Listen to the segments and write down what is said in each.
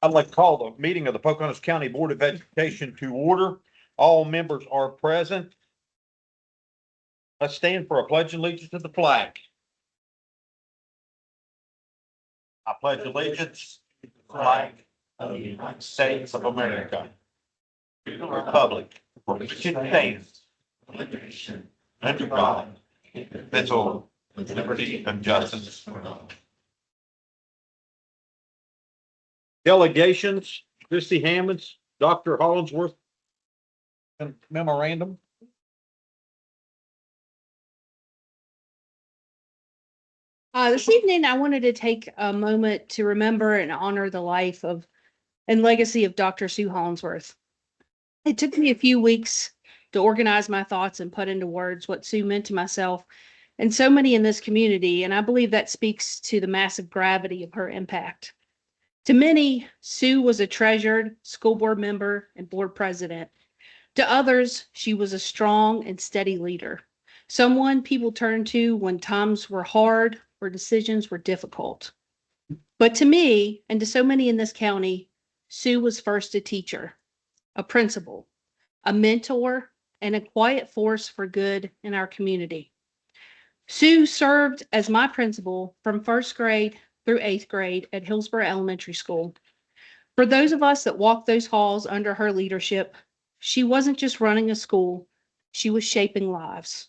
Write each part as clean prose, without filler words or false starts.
I'd like to call the meeting of the Pocahontas County Board of Education to order. All members are present. Let's stand for a pledge of allegiance to the flag. I pledge allegiance to the flag of the United States of America, to the republic for which it stands, one nation, under God, indivisible, with liberty and justice for all. Delegations, Christy Hammonds, Dr. Hollingsworth, and memorandum. This evening, I wanted to take a moment to remember and honor the life of and legacy of Dr. Sue Hollingsworth. It took me a few weeks to organize my thoughts and put into words what Sue meant to myself and so many in this community, and I believe that speaks to the massive gravity of her impact. To many, Sue was a treasured school board member and board president. To others, she was a strong and steady leader, someone people turned to when times were hard or decisions were difficult. But to me, and to so many in this county, Sue was first a teacher, a principal, a mentor, and a quiet force for good in our community. Sue served as my principal from first grade through eighth grade at Hillsborough Elementary School. For those of us that walked those halls under her leadership, she wasn't just running a school, she was shaping lives.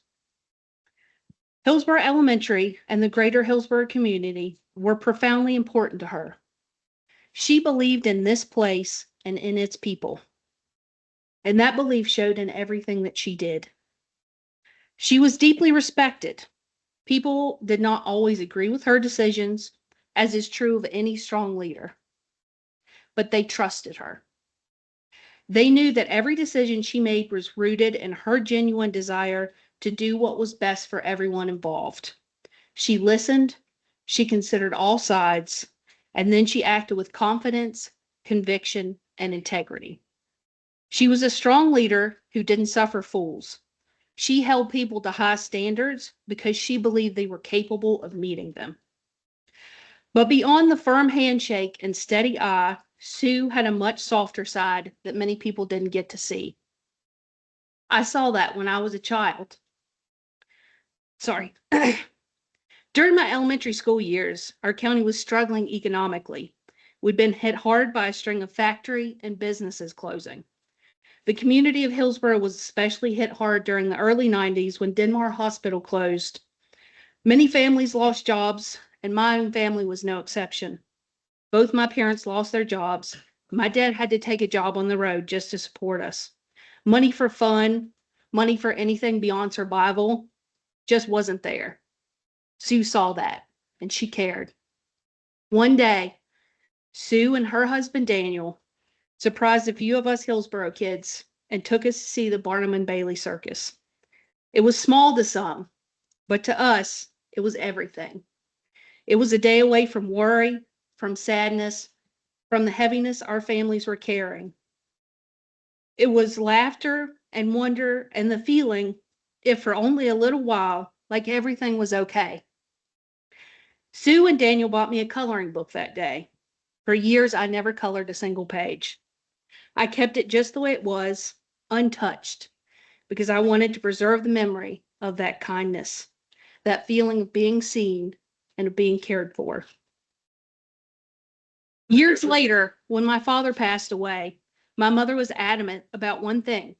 Hillsborough Elementary and the greater Hillsborough community were profoundly important to her. She believed in this place and in its people, and that belief showed in everything that she did. She was deeply respected. People did not always agree with her decisions, as is true of any strong leader, but they trusted her. They knew that every decision she made was rooted in her genuine desire to do what was best for everyone involved. She listened, she considered all sides, and then she acted with confidence, conviction, and integrity. She was a strong leader who didn't suffer fools. She held people to high standards because she believed they were capable of meeting them. But beyond the firm handshake and steady eye, Sue had a much softer side that many people didn't get to see. I saw that when I was a child. During my elementary school years, our county was struggling economically. We'd been hit hard by a string of factory and businesses closing. The community of Hillsborough was especially hit hard during the early 90s when Denmark Hospital closed. Many families lost jobs, and my own family was no exception. Both my parents lost their jobs. My dad had to take a job on the road just to support us. Money for fun, money for anything beyond survival just wasn't there. Sue saw that, and she cared. One day, Sue and her husband Daniel surprised a few of us Hillsborough kids and took us to see the Barnum and Bailey Circus. It was small to some, but to us, it was everything. It was a day away from worry, from sadness, from the heaviness our families were carrying. It was laughter and wonder and the feeling, if for only a little while, like everything was okay. Sue and Daniel bought me a coloring book that day. For years, I never colored a single page. I kept it just the way it was, untouched, because I wanted to preserve the memory of that kindness, that feeling of being seen and of being cared for. Years later, when my father passed away, my mother was adamant about one thing.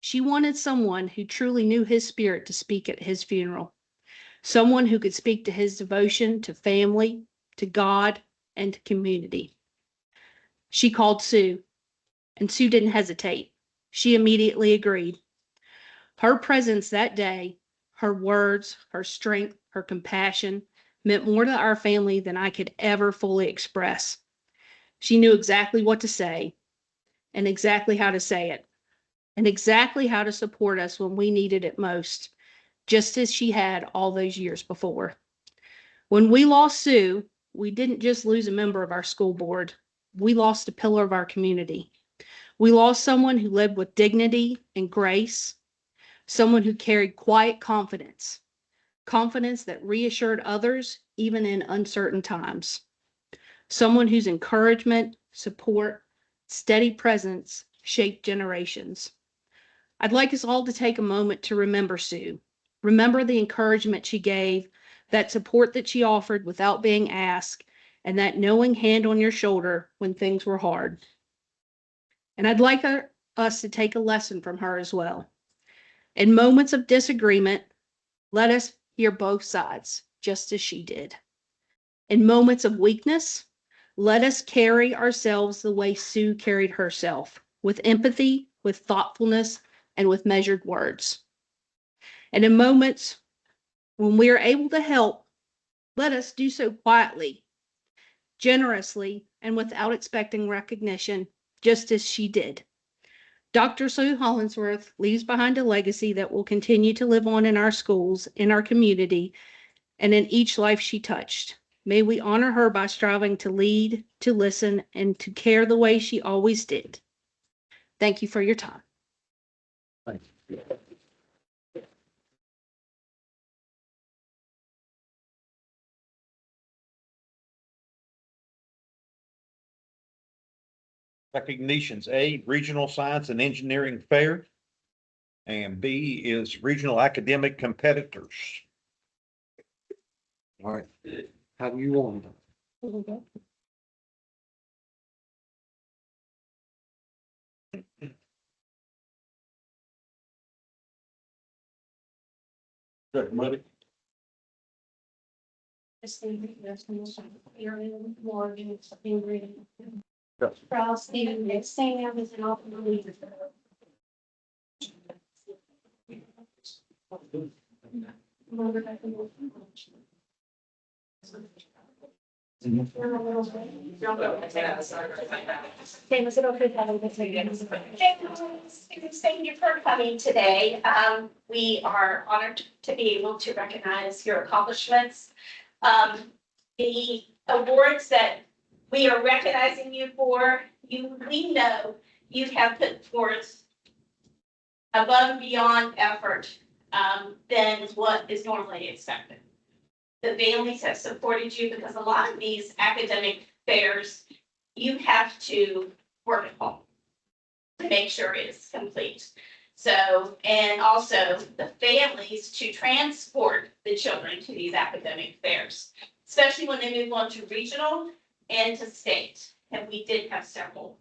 She wanted someone who truly knew his spirit to speak at his funeral, someone who could speak to his devotion to family, to God, and to community. She called Sue, and Sue didn't hesitate. She immediately agreed. Her presence that day, her words, her strength, her compassion, meant more to our family than I could ever fully express. She knew exactly what to say, and exactly how to say it, and exactly how to support us when we needed it most, just as she had all those years before. When we lost Sue, we didn't just lose a member of our school board. We lost a pillar of our community. We lost someone who lived with dignity and grace, someone who carried quiet confidence, confidence that reassured others even in uncertain times, someone whose encouragement, support, steady presence shaped generations. I'd like us all to take a moment to remember Sue. Remember the encouragement she gave, that support that she offered without being asked, and that knowing hand on your shoulder when things were hard. And I'd like us to take a lesson from her as well. In moments of disagreement, let us hear both sides, just as she did. In moments of weakness, let us carry ourselves the way Sue carried herself, with empathy, with thoughtfulness, and with measured words. And in moments when we are able to help, let us do so quietly, generously, and without expecting recognition, just as she did. Dr. Sue Hollingsworth leaves behind a legacy that will continue to live on in our schools, in our community, and in each life she touched. May we honor her by striving to lead, to listen, and to care the way she always did. Thank you for your time. Thank you. Recognitions: A, Regional Science and Engineering Fair, and B is Regional Academic Competitors. All right, how do you want them? Good, ready? Is it okay if I look at you? Thank you for coming today. We are honored to be able to recognize your accomplishments. The awards that we are recognizing you for, we know you have put forth above and beyond effort than what is normally expected. The families have supported you because a lot of these academic fairs, you have to work at home to make sure it's complete. So, and also the families to transport the children to these academic fairs, especially when they move on to regional and to state. And we did have several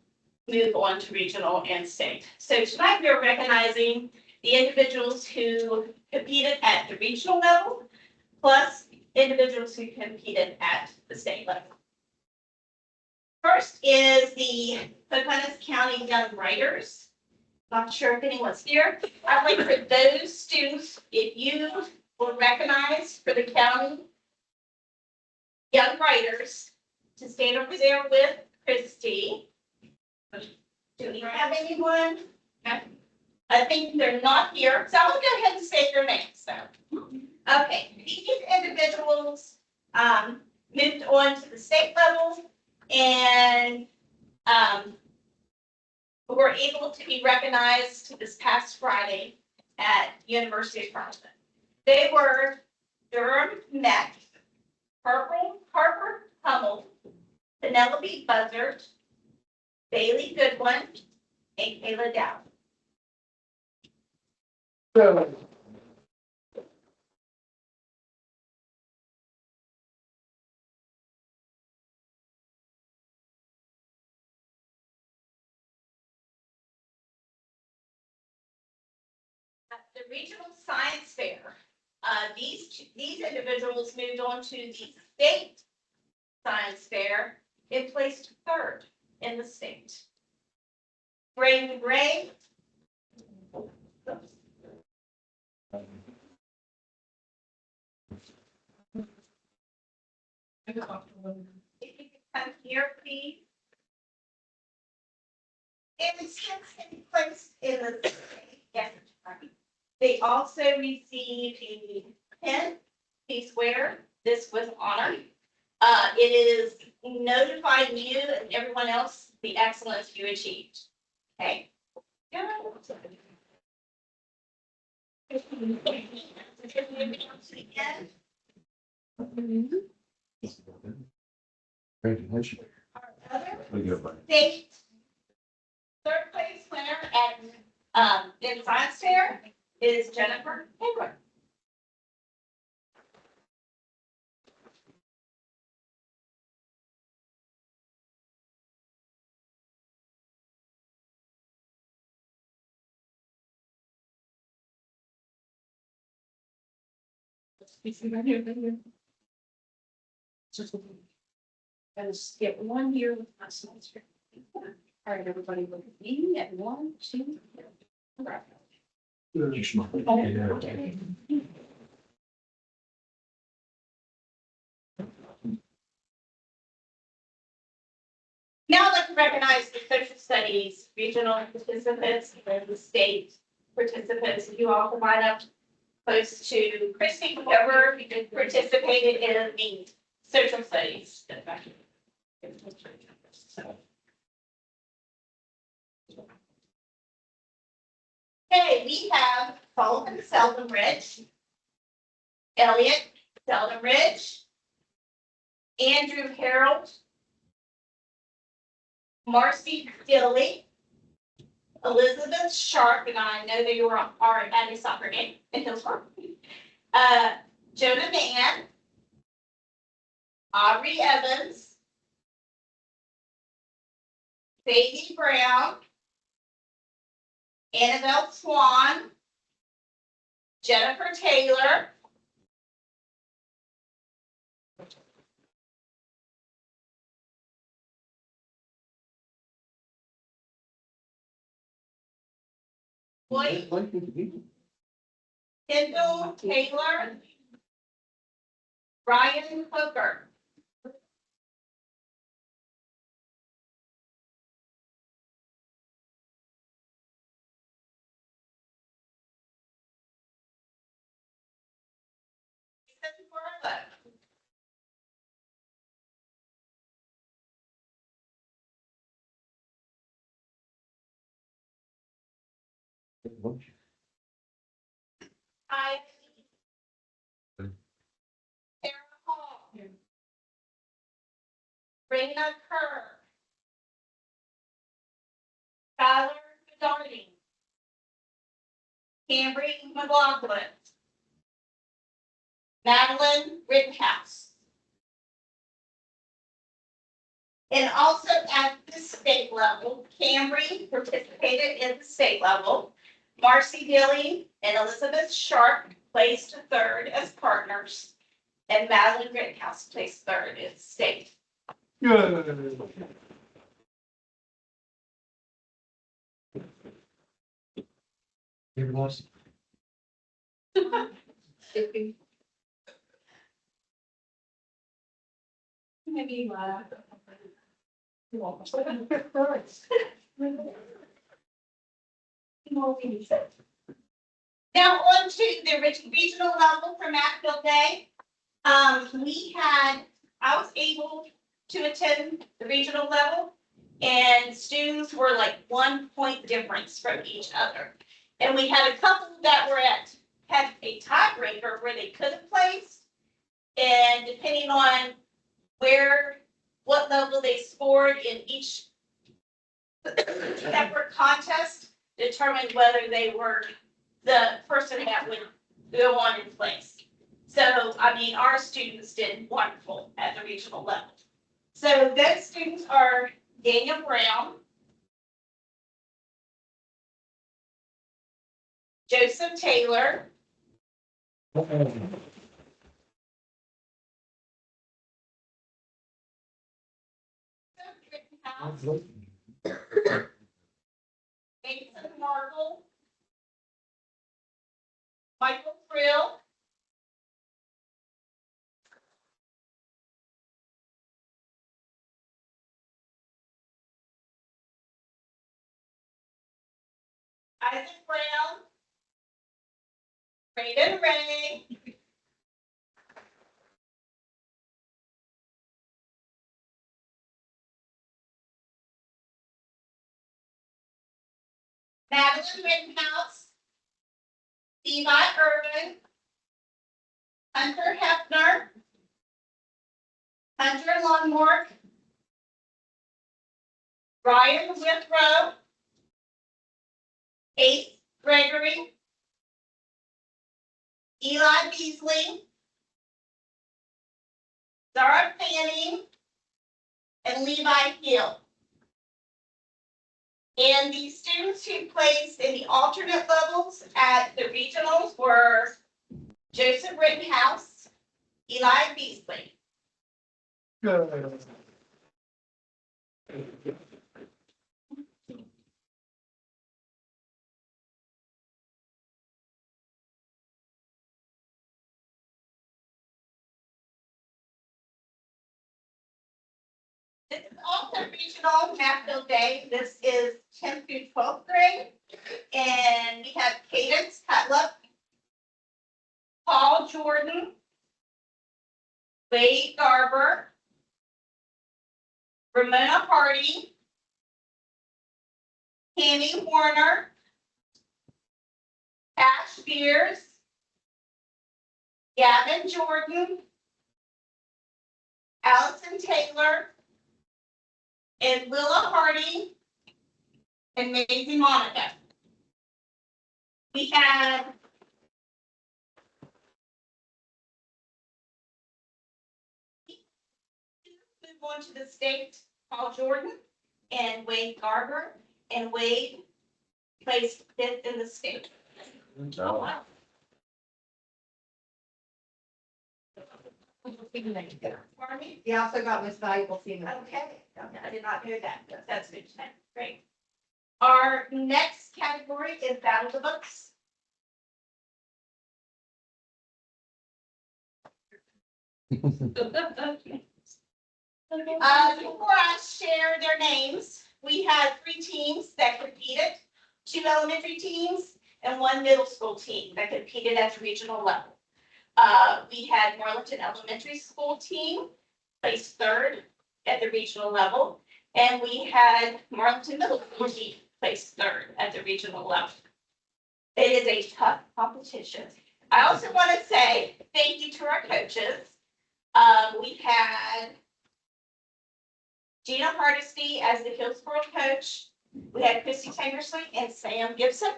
move on to regional and state. So tonight we're recognizing the individuals who competed at the regional level, plus individuals who competed at the state level. First is the Pocahontas County Young Writers. Not sure if anyone's here. I'd like for those students, if you were recognized for the county Young Writers, to stand over there with Christy. Do we have anyone? Okay. I think they're not here, so I'm gonna go ahead and say their names. Okay, these individuals moved on to the state level and were able to be recognized this past Friday at University of Charleston. They were Durham Meck, Harper Hummel, Penelope Buzzard, Bailey Goodwin, and Kayla Dow. The regional science fair, these individuals moved on to the state science fair and placed third in the state. Braden Gray. If you could come here, please. And since they placed in the state, yes, they also received a pin, piece where this was honored. It is notifying you and everyone else the excellence you achieved. Okay. Congratulations. Our other State third place winner in science fair is Jennifer Hayward. And skip 1 year with my science fair. All right, everybody look at me at 1, 2, 3. Now I'd like to recognize the social studies regional participants and the state participants. If you all can line up close to Christy, whoever participated in the social studies. Okay, we have Sullivan Seldom Ridge, Elliot Seldom Ridge, Andrew Harold, Marcy Dilly, Elizabeth Sharp, and I know that you are at a soccer game in Hillsborough. Jonah Mann, Aubrey Evans, Sadie Brown, Annabelle Swan, Jennifer Taylor, Lloyd Kendall Taylor, Ryan Hooker. I, Sarah Hall, Raina Kerr, Skylar Darting, Cambry McLaughlin, Madeline Rittenhouse. And also at the state level, Cambry participated in the state level. Marcy Dilly and Elizabeth Sharp placed third as partners, and Madeline Rittenhouse placed third in state. Maybe laugh. Now on to the regional level for Mattville Day. I was able to attend the regional level, and students were like 1 point difference from each other. And we had a couple that had a tiebreaker where they could have placed, and depending on what level they scored in each separate contest, determined whether they were the person that would go on in place. So, I mean, our students did wonderful at the regional level. So those students are Daniel Brown, Joseph Taylor, Mason Markle, Michael Frill, Isaac Brown, Brayden Ray, Madeline Rittenhouse, Levi Irvin, Hunter Hefner, Hunter Longmore, Ryan Withrow, Ace Gregory, Eli Beasley, Zara Fanning, and Levi Hill. And the students who placed in the alternate levels at the regionals were Joseph Rittenhouse, Eli Beasley. This is also regional math field day. This is 10th through 12th grade. And we have Cadence Cutler, Paul Jordan, Wade Garber, Ramona Hardy, Tammy Warner, Ash Spears, Gavin Jordan, Allison Taylor, and Willa Hardy, and Maisie Monica. We had move on to the state, Paul Jordan and Wade Garber, and Wade placed fifth in the state. Oh, wow. Pardon me? He also got most valuable female. Okay, I did not know that, but that's good to know. Great. Our next category is Battle of the Books. Before I share their names, we had 3 teams that competed, 2 elementary teams and 1 middle school team that competed at the regional level. We had Marlton Elementary School team placed 3rd at the regional level, and we had Marlton Middle School team placed 3rd at the regional level. It is a tough competition. I also want to say thank you to our coaches. We had Gina Hardesty as the Hillsborough coach. We had Christy Tankersley and Sam Gibson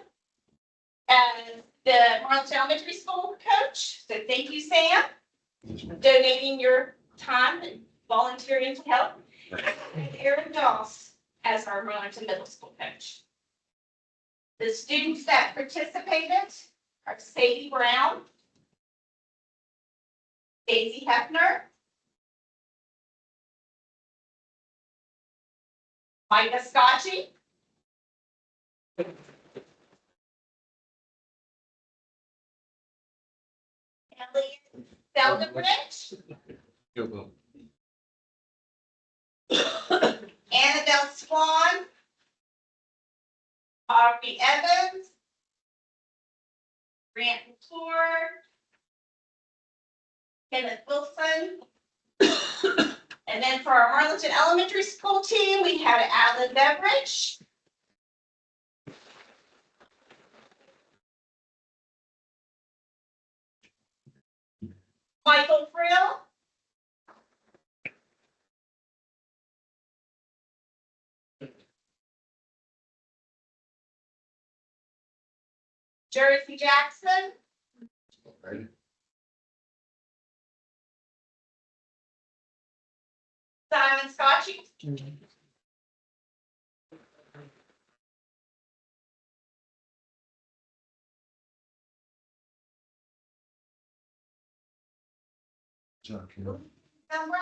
as the Marlton Elementary School coach. So thank you, Sam, donating your time and volunteering to help. And Aaron Doss as our Marlton Middle School coach. The students that participated are Sadie Brown, Daisy Hefner, Micah Scotchy, Elliot Seldenbridge, Annabelle Swan, Aubrey Evans, Grant McClure, Kenneth Wilson. And then for our Marlton Elementary School team, we had Alan Beveridge, Michael Frill, Jersey Jackson, Simon Scotchy, Umbra,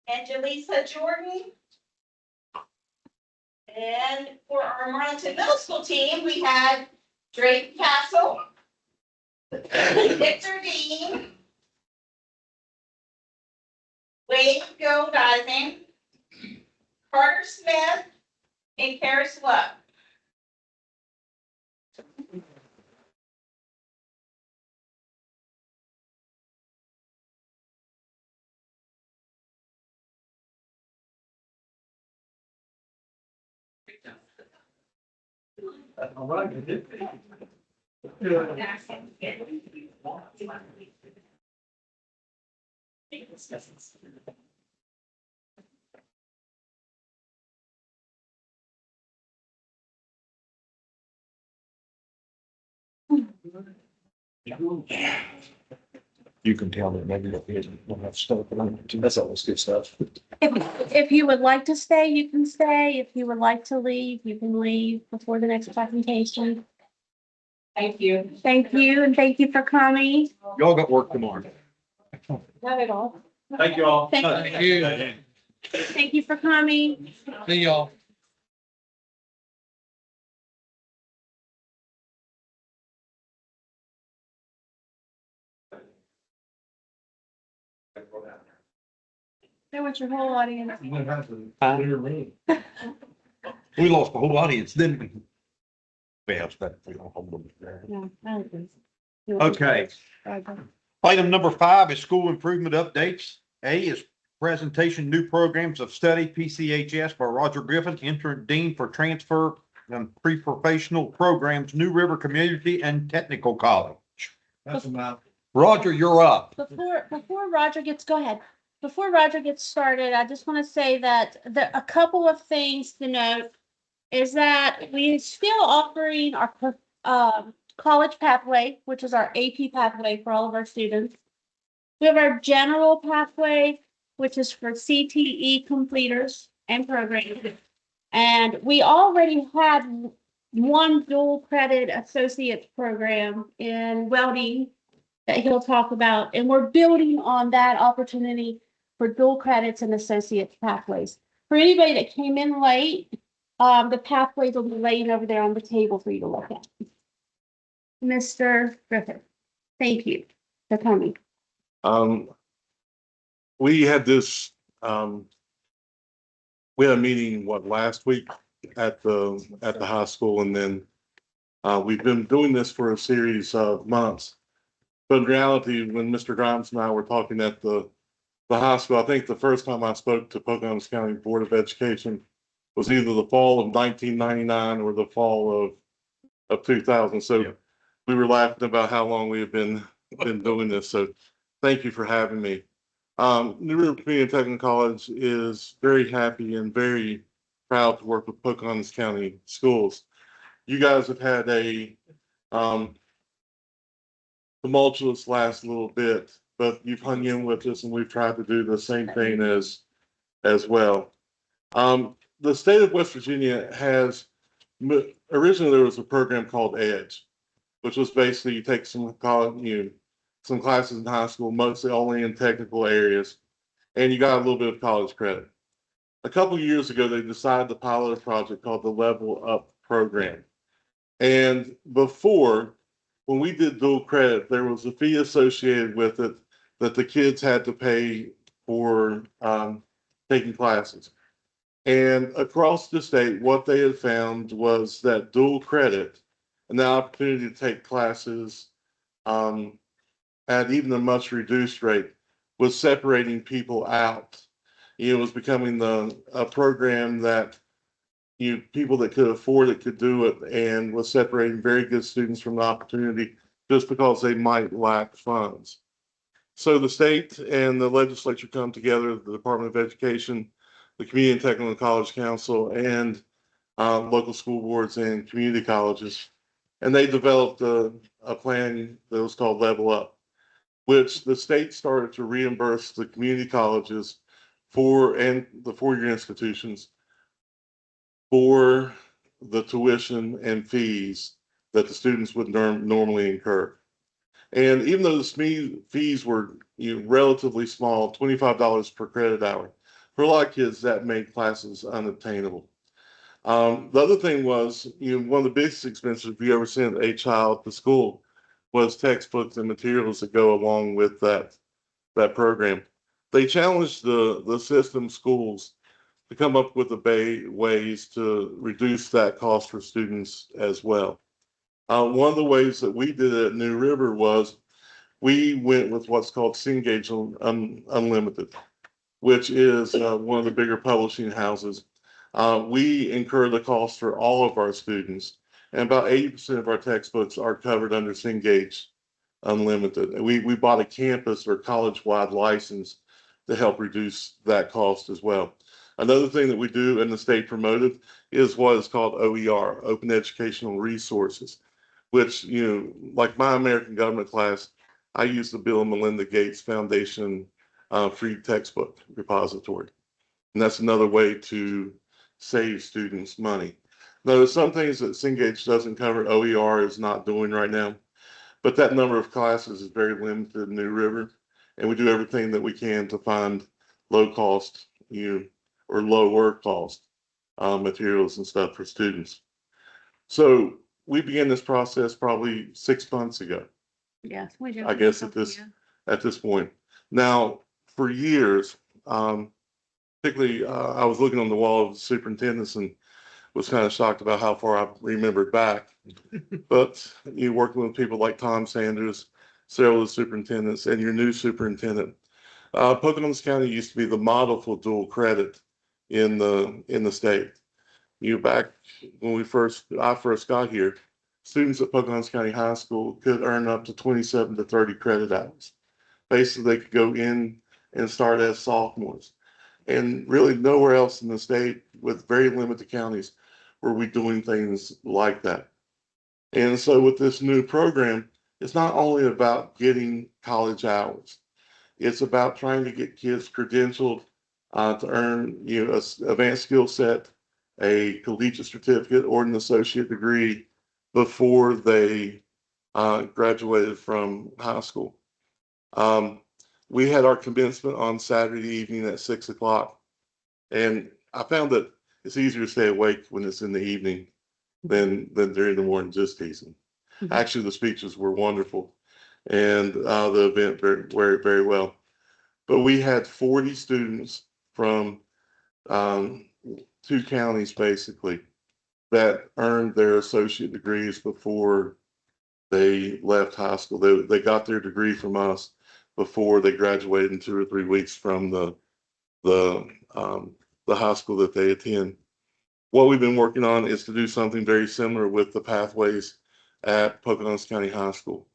and Jaleesa Jordan. And for our Marlton Middle School team, we had Drake Castle, Victor Dean, Wade Goldizing, Carter Smith, and Karis Love. You can tell that maybe we'll have stuff, but that's always good stuff. If you would like to stay, you can stay. If you would like to leave, you can leave before the next presentation. Thank you. Thank you, and thank you for coming. Y'all got work tomorrow. Not at all. Thank you all. Thank you. Thank you for coming. See y'all. There went your whole audience. We lost the whole audience, didn't we? Yeah, it's better if we don't hold them there. No, I don't think so. Okay. Okay. Item number 5 is school improvement updates. A is presentation new programs of study, PCHS, by Roger Griffin, interim dean for transfer and pre-professional programs, New River Community and Technical College. That's about. Roger, you're up. Before Roger gets, go ahead. Before Roger gets started, I just want to say that a couple of things to note is that we still offering our college pathway, which is our AP pathway for all of our students. We have our general pathway, which is for CTE completers and programs. And we already had one dual credit associate program in welding that he'll talk about, and we're building on that opportunity for dual credits and associate pathways. For anybody that came in late, the pathways will be laying over there on the table for you to look at. Mr. Griffith, thank you for coming. We had this, we had a meeting, last week at the high school, and then we've been doing this for a series of months. But in reality, when Mr. Grimes and I were talking at the high school, I think the first time I spoke to Pocahontas County Board of Education was either the fall of 1999 or the fall of 2000. So yeah. We were laughing about how long we have been doing this. So thank you for having me. New River Community Technical College is very happy and very proud to work with Pocahontas County schools. You guys have had a tumultuous last little bit, but you've hung in with us, and we've tried to do the same thing as well. The state of West Virginia has, originally there was a program called EDGE, which was basically you take some college, some classes in high school, mostly only in technical areas, and you got a little bit of college credit. A couple of years ago, they decided to pilot a project called the Level Up program. And before, when we did dual credit, there was a fee associated with it that the kids had to pay for taking classes. And across the state, what they had found was that dual credit and the opportunity to take classes at even a much reduced rate was separating people out. It was becoming a program that people that could afford it could do it, and was separating very good students from the opportunity just because they might lack funds. So the state and the legislature come together, the Department of Education, the Community and Technical College Council, and local school boards and community colleges. And they developed a plan that was called Level Up, which the state started to reimburse the community colleges and the four-year institutions for the tuition and fees that the students would normally incur. And even though the fees were relatively small, $25 per credit hour, for a lot of kids that made classes unobtainable. The other thing was, one of the biggest expenses if you ever sent a child to school was textbooks and materials that go along with that program. They challenged the system schools to come up with ways to reduce that cost for students as well. One of the ways that we did it at New River was we went with what's called Cengage Unlimited, which is one of the bigger publishing houses. We incur the cost for all of our students, and about 80% of our textbooks are covered under Cengage Unlimited. And we bought a campus or college-wide license to help reduce that cost as well. Another thing that we do in the state promoted is what is called OER, Open Educational Resources, which, like my American government class, I use the Bill and Melinda Gates Foundation free textbook repository. And that's another way to save students money. Now, there's some things that Cengage doesn't cover, OER is not doing right now, but that number of classes is very limited in New River. And we do everything that we can to find low cost, or lower cost materials and stuff for students. So we began this process probably 6 months ago. Yeah. I guess at this point. Now, for years, particularly, I was looking on the wall of the superintendents and was kind of shocked about how far I remembered back. But you working with people like Tom Sanders, several of the superintendents, and your new superintendent. Pocahontas County used to be the model for dual credit in the state. Back when I first got here, students at Pocahontas County High School could earn up to 27 to 30 credit hours. Basically, they could go in and start as sophomores. And really nowhere else in the state, with very limited counties, were we doing things like that. And so with this new program, it's not only about getting college hours. It's about trying to get kids credentialed to earn an advanced skill set, a collegiate certificate, or an associate degree before they graduated from high school. We had our commencement on Saturday evening at 6 o'clock. And I found that it's easier to stay awake when it's in the evening than during the morning, just teasing. Mhm. Actually, the speeches were wonderful and the event very, very, very well. But we had 40 students from 2 counties basically that earned their associate degrees before they left high school. They got their degree from us before they graduated in 2 or 3 weeks from the high school that they attend. What we've been working on is to do something very similar with the pathways at Pocahontas County High School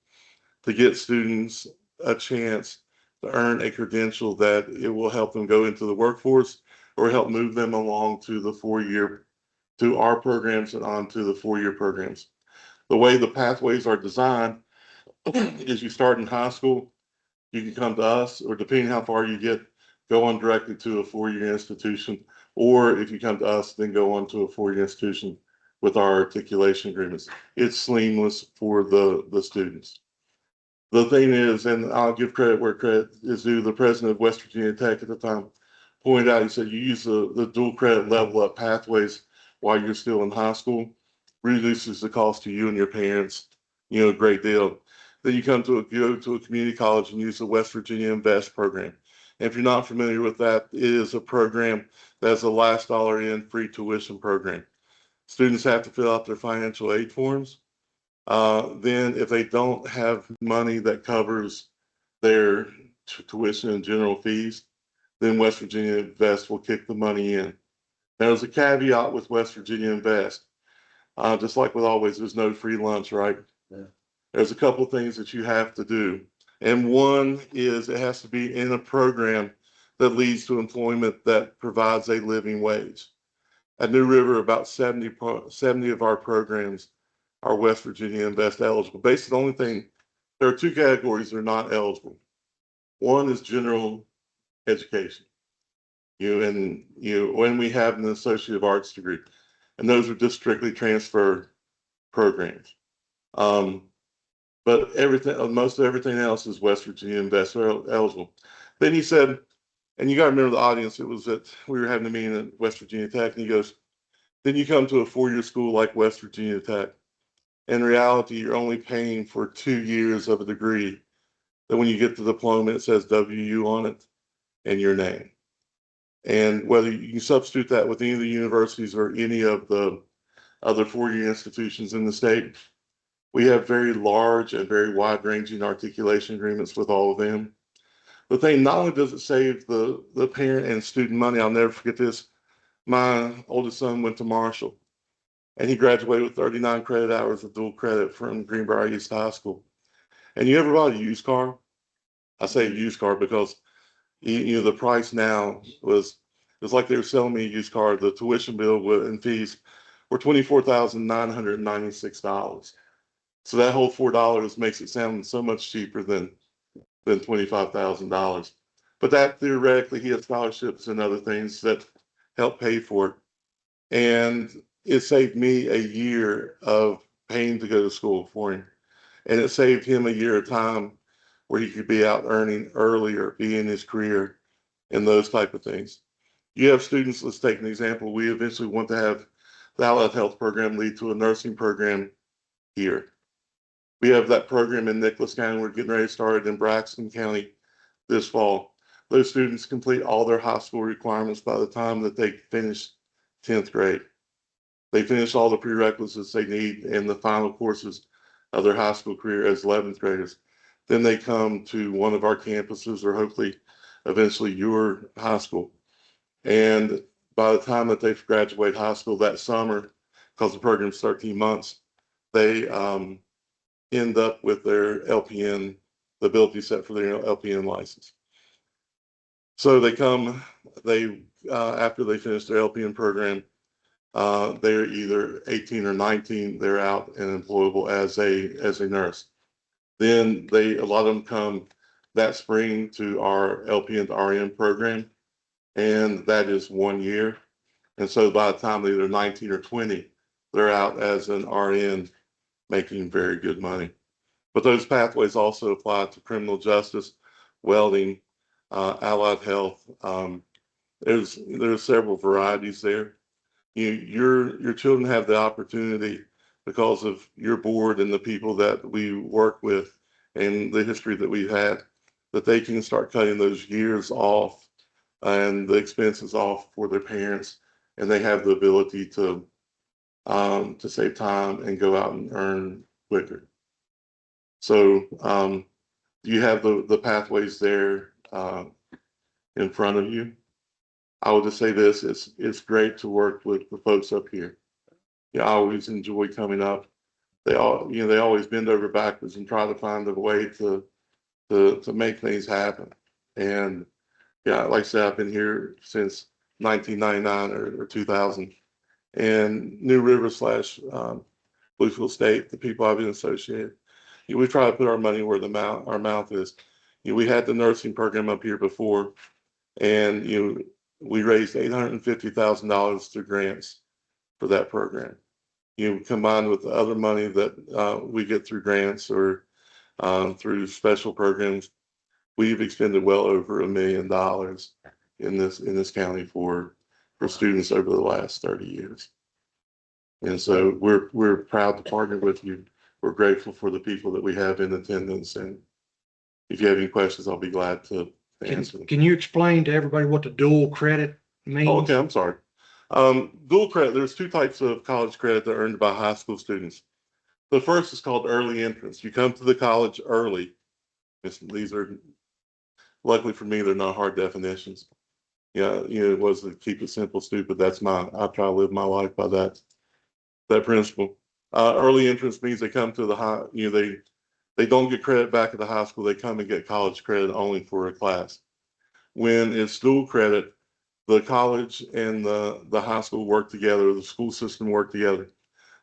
to get students a chance to earn a credential that it will help them go into the workforce or help move them along to our programs and on to the 4-year programs. The way the pathways are designed is you start in high school, you can come to us, or depending how far you get, go on directly to a 4-year institution, or if you come to us, then go on to a 4-year institution with our articulation agreements. It's seamless for the students. The thing is, and I'll give credit where credit is due, the president of West Virginia Tech at the time pointed out, he said, you use the dual credit level up pathways while you're still in high school, reduces the cost to you and your parents, a great deal. Then you go to a community college and use the West Virginia Invest program. And if you're not familiar with that, it is a program that's a last dollar in free tuition program. Students have to fill out their financial aid forms. Then if they don't have money that covers their tuition and general fees, then West Virginia Invest will kick the money in. Now, there's a caveat with West Virginia Invest. Just like with always, there's no free lunch, right? Yeah. There's a couple of things that you have to do. And one is it has to be in a program that leads to employment that provides a living wage. At New River, about 70 of our programs are West Virginia Invest eligible. Basically, the only thing, there are 2 categories that are not eligible. One is general education. When we have an Associate of Arts degree, and those are just strictly transfer programs. But most of everything else is West Virginia Invest eligible. Then he said, and you got to remember the audience, it was that we were having a meeting at West Virginia Tech, and he goes, then you come to a 4-year school like West Virginia Tech. In reality, you're only paying for 2 years of a degree. Then when you get the diploma, it says WU on it and your name. And whether you can substitute that with any of the universities or any of the other 4-year institutions in the state, we have very large and very wide-ranging articulation agreements with all of them. The thing, not only does it save the parent and student money, I'll never forget this. My oldest son went to Marshall. and he graduated with 39 credit hours of dual credit from Greenbrier East High School. And you ever bought a used car? I say a used car because the price now it's like they were selling me a used car. The tuition bill and fees were $24,996. So that whole $4 makes it sound so much cheaper than $25,000. But that theoretically, he had scholarships and other things that help pay for it. And it saved me a year of paying to go to school for him. And it saved him a year of time where he could be out earning earlier, be in his career, and those type of things. You have students, let's take an example. We eventually want to have the Allied Health program lead to a nursing program here. We have that program in Nicholas County. We're getting ready to start in Braxton County this fall. Those students complete all their high school requirements by the time that they finish 10th grade. They finish all the prerequisites they need in the final courses of their high school career as 11th graders. Then they come to one of our campuses or hopefully eventually your high school. And by the time that they graduate high school that summer, because the program's 13 months, they end up with their LPN, the ability set for their LPN license. So they after they finish their LPN program, they're either 18 or 19, they're out and employable as a nurse. Then a lot of them come that spring to our LPN to RN program, and that is 1 year. And so by the time they're either 19 or 20, they're out as an RN making very good money. But those pathways also apply to criminal justice, welding, allied health. There's several varieties there. Your children have the opportunity because of your board and the people that we work with and the history that we've had, that they can start cutting those years off and the expenses off for their parents, and they have the ability to save time and go out and earn quicker. So you have the pathways there in front of you. I would just say this: it's great to work with the folks up here. I always enjoy coming up. They always bend over backwards and try to find a way to make things happen. And like I said, I've been here since 1999 or 2000. And New River / Bluefield State, the people I've been associated, we try to put our money where our mouth is. We had the nursing program up here before, and we raised $850,000 through grants for that program. Combined with the other money that we get through grants or through special programs, we've expended well over $1 million in this county for students over the last 30 years. And so we're proud to partner with you. We're grateful for the people that we have in attendance. And if you have any questions, I'll be glad to answer them. Can you explain to everybody what the dual credit means? Oh, okay, I'm sorry. Dual credit, there's two types of college credit that are earned by high school students. The first is called early entrance. You come to the college early. These are, luckily for me, they're not hard definitions. It was to keep it simple, stupid. I try to live my life by that principle. Early entrance means they come to the high, they don't get credit back at the high school. They come and get college credit only for a class. When it's dual credit, the college and the high school work together, the school system work together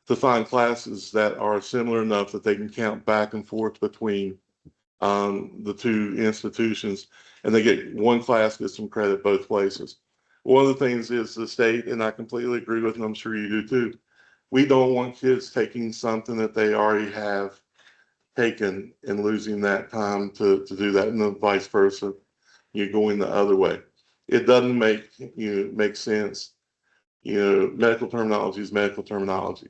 to find classes that are similar enough that they can count back and forth between the two institutions, and they get one class gets some credit both places. One of the things is the state, and I completely agree with, and I'm sure you do too, we don't want kids taking something that they already have taken and losing that time to do that, and then vice versa, you're going the other way. It doesn't make sense. Medical terminology is medical terminology.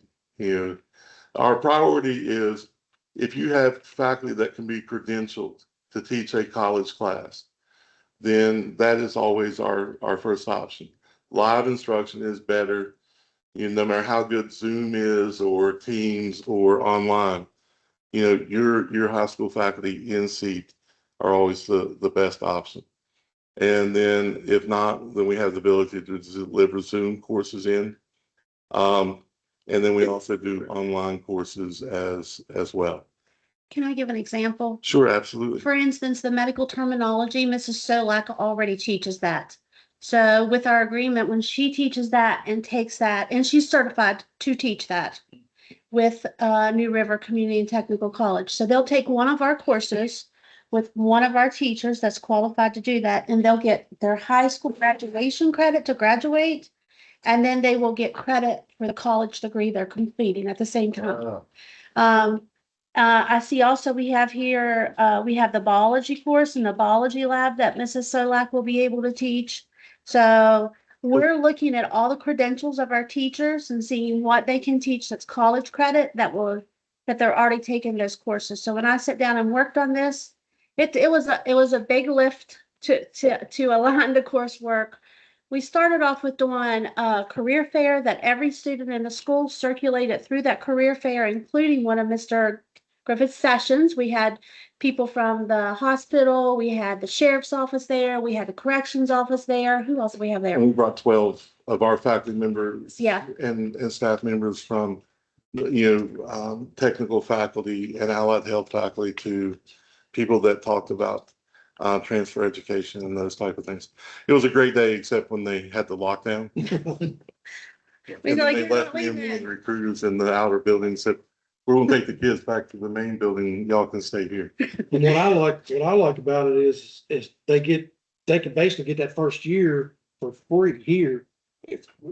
Our priority is if you have faculty that can be credentialed to teach a college class, then that is always our first option. Live instruction is better, no matter how good Zoom is or Teams or online. Your high school faculty in seat are always the best option. And then if not, then we have the ability to deliver Zoom courses in. And then we also do online courses as well. Can I give an example? Sure, absolutely. For instance, the medical terminology, Mrs. Solak already teaches that. So with our agreement, when she teaches that and takes that, and she's certified to teach that with New River Community and Technical College. So they'll take one of our courses with one of our teachers that's qualified to do that, and they'll get their high school graduation credit to graduate, and then they will get credit for the college degree they're completing at the same time. Um, I see also we have here, we have the biology course and the biology lab that Mrs. Solak will be able to teach. So we're looking at all the credentials of our teachers and seeing what they can teach that's college credit that they're already taking those courses. So when I sat down and worked on this, it was a big lift to align the coursework. We started off with doing a career fair that every student in the school circulated through that career fair, including one of Mr. Griffith's sessions. We had people from the hospital, we had the sheriff's office there, we had the corrections office there. Who else do we have there? And we brought 12 of our faculty members. Yeah. And staff members from, technical faculty and allied health faculty to people that talked about transfer education and those type of things. It was a great day, except when they had the lockdown. And then like, they "You're left not me and leaving." the recruiters in the outer building and said, we're gonna take the kids back to the main building. Y'all can stay here. And what I like about it is they can basically get that first year for free here.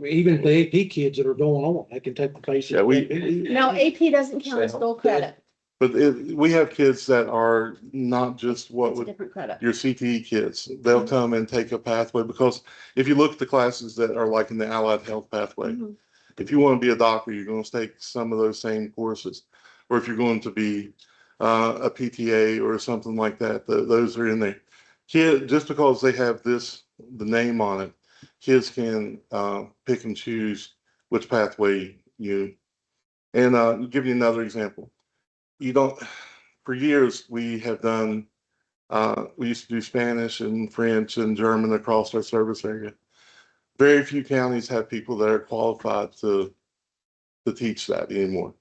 Even the AP kids that are going on, they can take the basic. Yeah, No, AP doesn't count as dual credit. but we have kids that are not just what It's a would different credit. your CTE kids. They'll come and take a pathway, because if you look at the classes that are like in the allied health pathway, Mhm. if you want to be a doctor, you're going to take some of those same courses. Or if you're going to be a PTA or something like that, those are in there. Just because they have the name on it, kids can pick and choose which pathway and give you another example. For years, we have done, we used to do Spanish and French and German across our service area. Very few counties have people that are qualified to teach that anymore.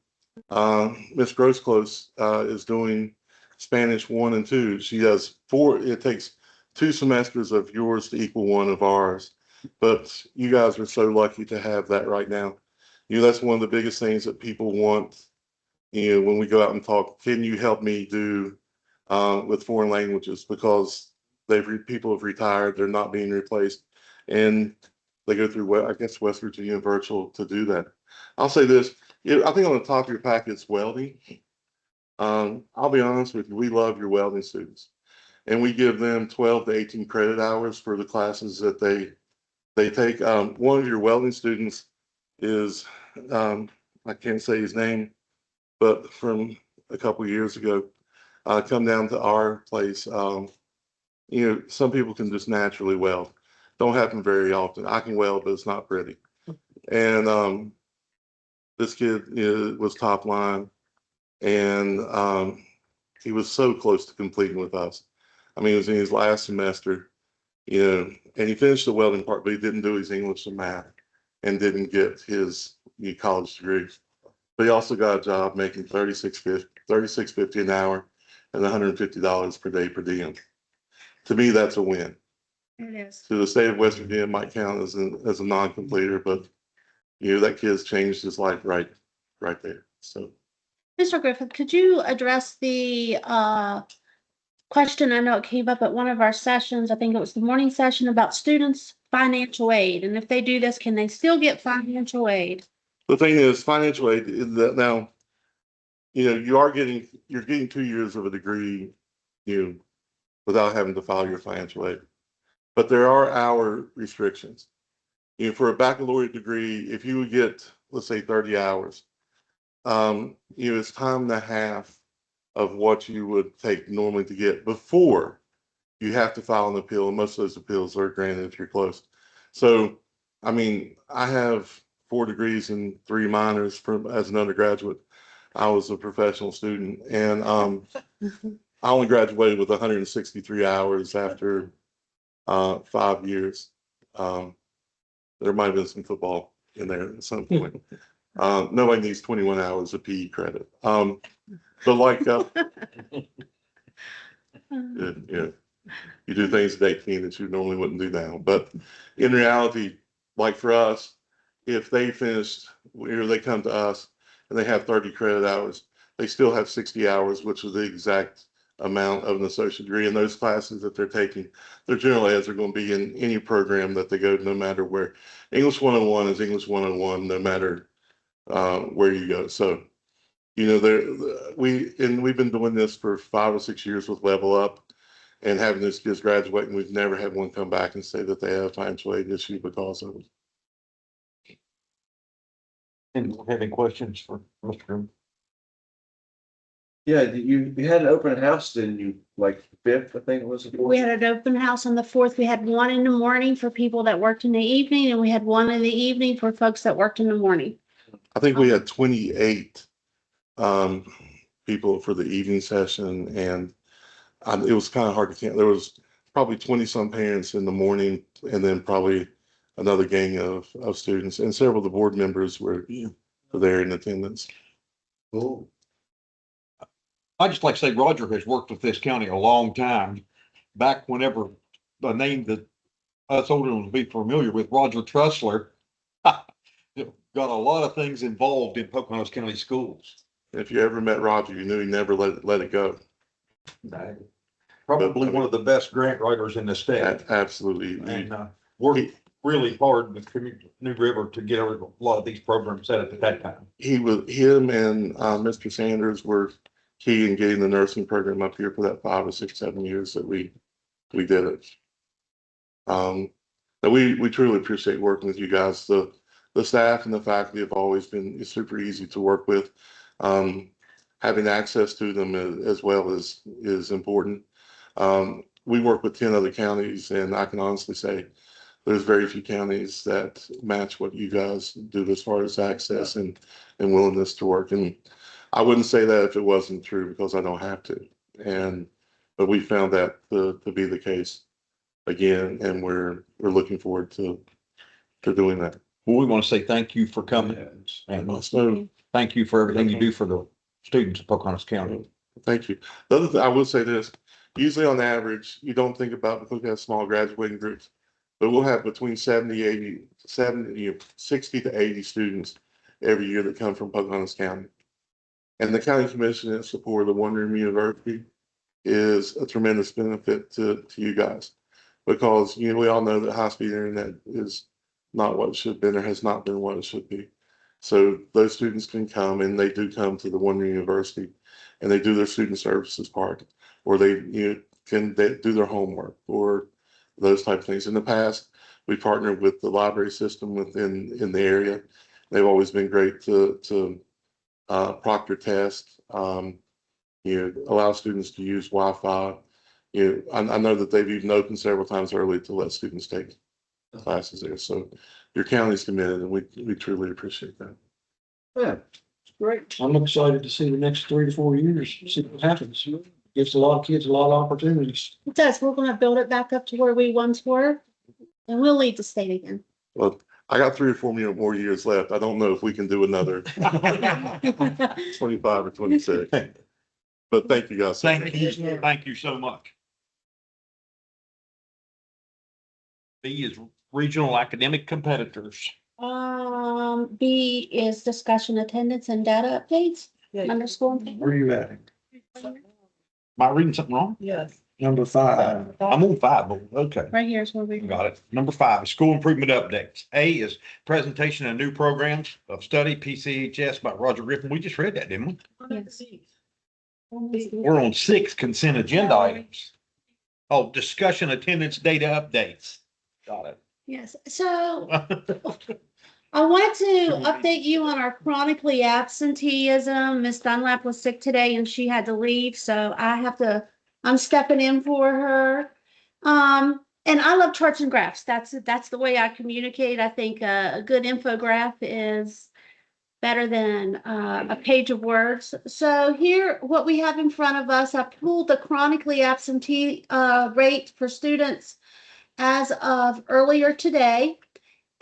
Miss Grosclose is doing Spanish 1 and 2. She does 4. It takes 2 semesters of yours to equal 1 of ours. But you guys are so lucky to have that right now. That's one of the biggest things that people want. When we go out and talk, can you help me do with foreign languages? Because people have retired, they're not being replaced, and they go through, I guess, West Virginia Virtual to do that. I'll say this. I think on the top of your packet's welding. I'll be honest with you, we love your welding students. And we give them 12 to 18 credit hours for the classes that they take. One of your welding students is, I can't say his name, but from a couple of years ago, come down to our place. Some people can just naturally weld. Don't happen very often. I can weld, but it's not pretty. And this kid was top line, and he was so close to completing with us. I mean, it was in his last semester, and he finished the welding part, but he didn't do his English and math, and didn't get his college degree. But he also got a job making $36.50 an hour and $150 per day per diem. To me, that's a win. It is. To the state of West Virginia, it might count as a non-completer, but that kid's changed his life right there. So, Mr. Griffith, could you address the question? I know it came up at one of our sessions. I think it was the morning session about students' financial aid. And if they do this, can they still get financial aid? the thing is, financial aid is that now, you're getting 2 years of a degree, without having to file your financial aid. But there are hour restrictions. For a baccalaureate degree, if you would get, let's say, 30 hours, it's time and a half of what you would take normally to get before you have to file an appeal. And most of those appeals are granted if you're close. So, I mean, I have 4 degrees and 3 minors as an undergraduate. I was a professional student, and I only graduated with 163 hours after 5 years. There might have been some football in there at some point. Nobody needs 21 hours of PE credit. But like, yeah, you do things at 18 that you normally wouldn't do now. But in reality, like for us, if they finished, or they come to us and they have 30 credit hours, they still have 60 hours, which is the exact amount of an associate degree. In those classes that they're taking, their general eds are going to be in any program that they go, no matter where. English 101 is English 101, no matter where you go. So, you know, we've been doing this for 5 or 6 years with Level Up, and having these kids graduate, and we've never had one come back and say that they have a financial aid issue because of it. And have any questions for Mr. Groom? Yeah, you had an open house, didn't you? Like fifth, I think it was. We had an open house on the 4th. We had one in the morning for people that worked in the evening, and we had one in the evening for folks that worked in the morning. I think we had 28 people for the evening session, and it was kind of hard to count. There was probably 20 some parents in the morning, and then probably another gang of students, and several of the board members were there in attendance. Cool. I just like to say Roger has worked with this county a long time. Back whenever the name that us older ones be familiar with, Roger Trussler, got a lot of things involved in Pocahontas County schools. If you ever met Roger, you knew he never let it go. Probably one of the best grant writers in the state. Absolutely. And worked really hard with New River to get a lot of these programs set up at that time. Him and Mr. Sanders were key in getting the nursing program up here for that 5 or 6, 7 years that we did it. But we truly appreciate working with you guys. The staff and the faculty have always been super easy to work with. Having access to them as well is important. We work with 10 other counties, and I can honestly say there's very few counties that match what you guys do as far as access and willingness to work. And I wouldn't say that if it wasn't true, because I don't have to. But we found that to be the case again, and we're looking forward to doing that. Well, we want to say thank you for coming, and So thank you for everything you do for the students of Pocahontas County. thank you. The other thing, I will say this, usually on average, you don't think about, because we have small graduating groups, but we'll have between 60 to 80 students every year that come from Pocahontas County. And the county commission and support of the One Room University is a tremendous benefit to you guys, because we all know that high-speed internet is not what it should have been, or has not been what it should be. So those students can come, and they do come to the One Room University, and they do their student services part, or they do their homework, or those type of things. In the past, we partnered with the library system in the area. They've always been great to proctor test, allow students to use Wi-Fi. I know that they've even opened several times early to let students take classes there. So your county's committed, and we truly appreciate that. Yeah, great. I'm excited to see the next 3 to 4 years, see what happens. Gives a lot of kids a lot of opportunities. It does. We're going to build it back up to where we once were, and we'll lead the state again. Well, I got 3 or 4 more years left. I don't know if we can do another 25 or 26. But thank you guys. Thank you so much. B is regional academic competitors. B is discussion attendance and data updates under school. Where are you at? Am I reading something wrong? Yes. Number 5. I'm on 5, but okay. Right here is where we. Got it. Number 5 is school improvement updates. A is presentation of new programs of study, PCHS by Roger Griffin. We just read that, didn't we? Yes. We're on 6 consent agenda items. Oh, discussion attendance data updates. Got it. Yes. So I wanted to update you on our chronically absenteeism. Miss Dunlap was sick today and she had to leave, so I'm stepping in for her. And I love charts and graphs. That's the way I communicate. I think a good infograph is better than a page of words. So here, what we have in front of us, I pulled the chronically absentee rate for students as of earlier today.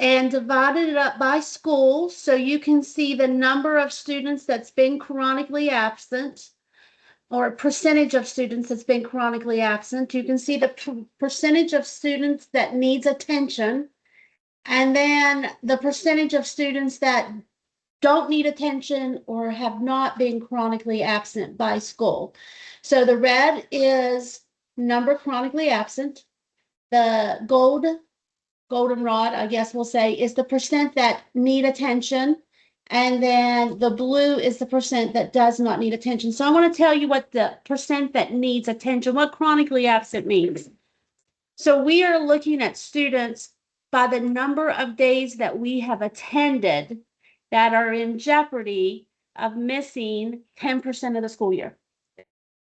and divided it up by school. So you can see the number of students that's been chronically absent, or percentage of students that's been chronically absent. You can see the percentage of students that needs attention, and then the percentage of students that don't need attention or have not been chronically absent by school. So the red is number chronically absent. The goldenrod, I guess we'll say, is the percent that need attention. And then the blue is the percent that does not need attention. So I want to tell you what the percent that needs attention, what chronically absent means. So we are looking at students by the number of days that we have attended that are in jeopardy of missing 10% of the school year.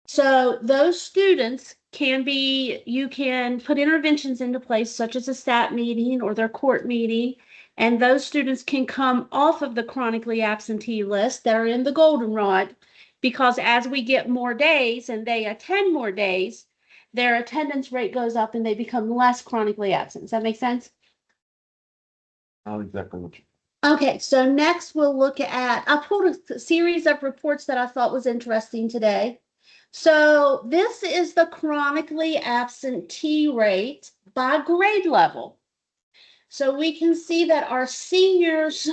So those students can be, you can put interventions into place, such as a stat meeting or their court meeting, and those students can come off of the chronically absentee list that are in the goldenrod, because as we get more days and they attend more days, their attendance rate goes up and they become less chronically absent. Does that make sense? Not exactly what you. Okay, so next we'll look at, I pulled a series of reports that I thought was interesting today. So this is the chronically absentee rate by grade level. So we can see that our seniors,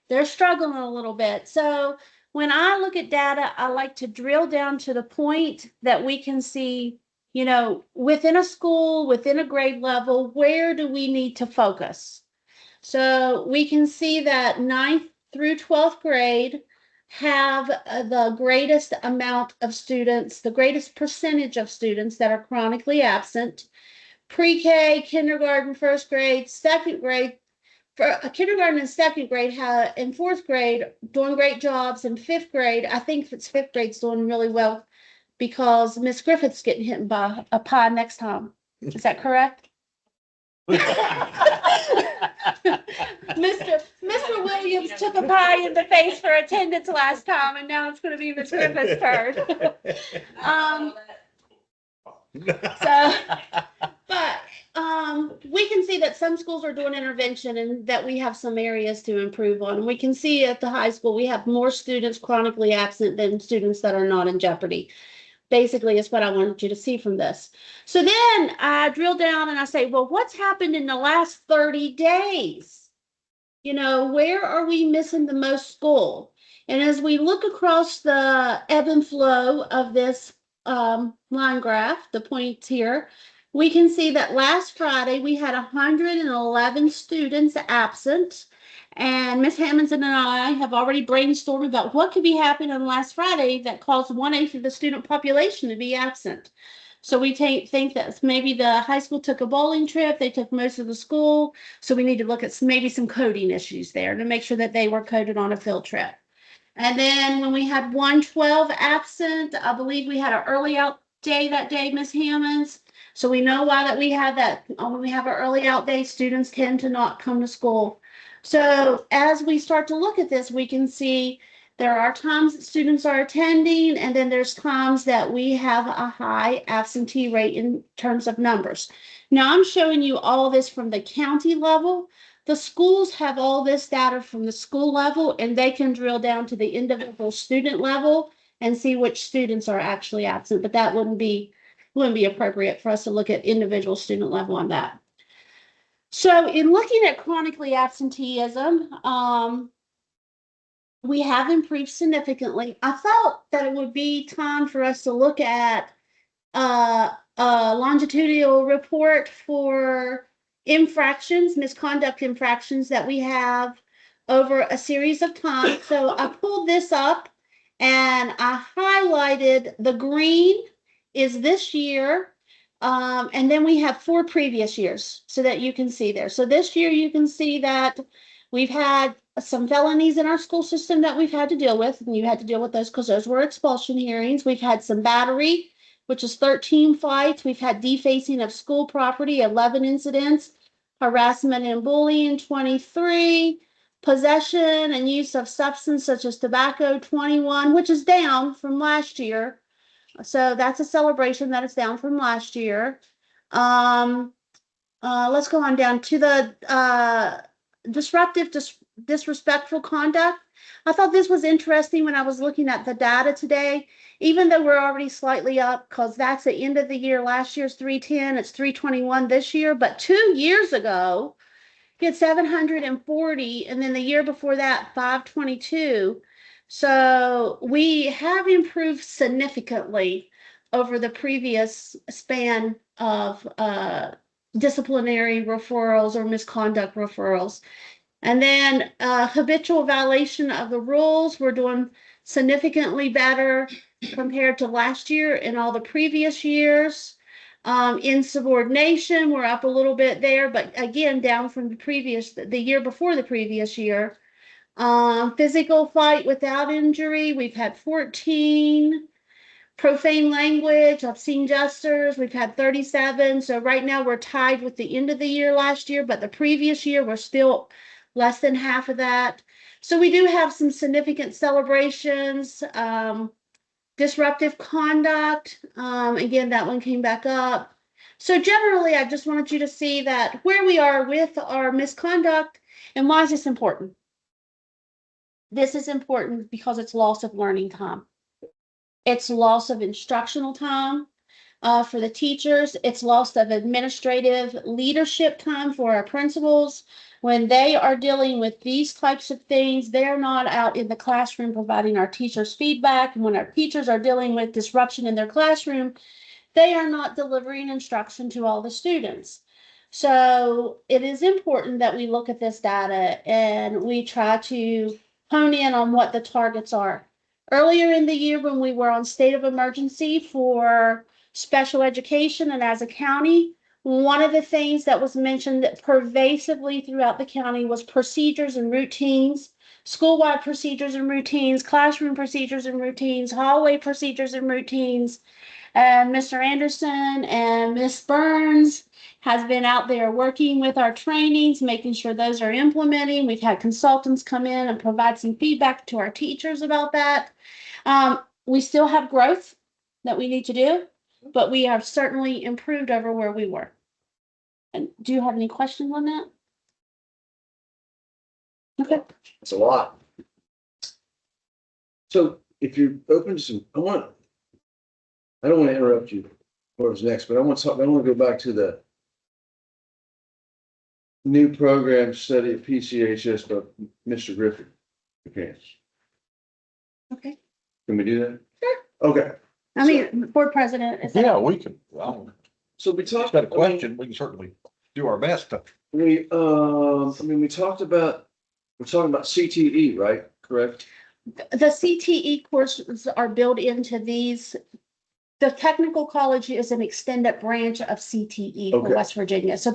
they're struggling a little bit. So when I look at data, I like to drill down to the point that we can see, you know, within a school, within a grade level, where do we need to focus? So we can see that 9th through 12th grade have the greatest amount of students, the greatest percentage of students that are chronically absent. Pre-K, kindergarten, first grade, second grade, for kindergarten and second grade have, in fourth grade, doing great jobs. In fifth grade, I think it's fifth grade's doing really well because Miss Griffith's getting hit by a pie next time. Is that correct? Mr. Williams took a pie in the face for attendance last time, and now it's going to be Miss Griffith's turn. So, but we can see that some schools are doing intervention and that we have some areas to improve on. We can see at the high school we have more students chronically absent than students that are not in jeopardy. Basically, is what I wanted you to see from this. So then I drill down and I say, well, what's happened in the last 30 days? You know, where are we missing the most school? And as we look across the ebb and flow of this line graph, the points here, we can see that last Friday we had 111 students absent. And Ms. Hammondson and I have already brainstormed about what could be happening on last Friday that caused 1/8 of the student population to be absent. So we think that maybe the high school took a bowling trip, they took most of the school. So we need to look at maybe some coding issues there to make sure that they were coded on a field trip. And then when we had 112 absent, I believe we had an early out day that day, Ms. Hammonds. So we know why that we had that. When we have an early out day, students tend to not come to school. So as we start to look at this, we can see there are times that students are attending, and then there's times that we have a high absentee rate in terms of numbers. Now I'm showing you all this from the county level. The schools have all this data from the school level, and they can drill down to the individual student level and see which students are actually absent, but that wouldn't be appropriate for us to look at individual student level on that. So in looking at chronically absenteeism, we have improved significantly. I thought that it would be time for us to look at a longitudinal report for infractions, misconduct infractions that we have over a series of time. So I pulled this up and I highlighted the green is this year. And then we have 4 previous years so that you can see there. So this year you can see that we've had some felonies in our school system that we've had to deal with, and you had to deal with those because those were expulsion hearings. We've had some battery, which is 13 fights. We've had defacing of school property, 11 incidents, harassment and bullying, 23, possession and use of substance such as tobacco, 21, which is down from last year. So that's a celebration that is down from last year. Let's go on down to the disrespectful conduct. I thought this was interesting when I was looking at the data today, even though we're already slightly up, because that's the end of the year. Last year's 310, it's 321 this year, but 2 years ago, he had 740, and then the year before that, 522. So we have improved significantly over the previous span of disciplinary referrals or misconduct referrals. And then habitual violation of the rules, we're doing significantly better compared to last year and all the previous years. Insubordination, we're up a little bit there, but again, down from the year before the previous year. Physical fight without injury, we've had 14. Profane language, obscene gestures, we've had 37. So right now we're tied with the end of the year last year, but the previous year we're still less than half of that. So we do have some significant celebrations. Disruptive conduct, again, that one came back up. So generally, I just wanted you to see that where we are with our misconduct and why is this important? This is important because it's loss of learning time. It's loss of instructional time for the teachers. It's loss of administrative leadership time for our principals. When they are dealing with these types of things, they're not out in the classroom providing our teachers feedback. And when our teachers are dealing with disruption in their classroom, they are not delivering instruction to all the students. So it is important that we look at this data and we try to hone in on what the targets are. Earlier in the year, when we were on state of emergency for special education and as a county, one of the things that was mentioned pervasively throughout the county was procedures and routines, school-wide procedures and routines, classroom procedures and routines, hallway procedures and routines. And Mr. Anderson and Miss Burns has been out there working with our trainings, making sure those are implementing. We've had consultants come in and provide some feedback to our teachers about that. We still have growth that we need to do, but we have certainly improved over where we were. And do you have any questions on that? Okay. It's a lot. So if you're open to some, I don't want to interrupt you, whoever's next, but I want to go back to the new program study at PCHS by Mr. Griffin. Okay. Okay. Can we do that? Sure. Okay. I mean, board president. Is that- Yeah, we can, well, So we if talked. you've got a question, we can certainly do our best to. We we're talking about CTE, right? Correct? The CTE courses are built into these. The technical college is an extended branch of CTE for Okay. West Virginia. So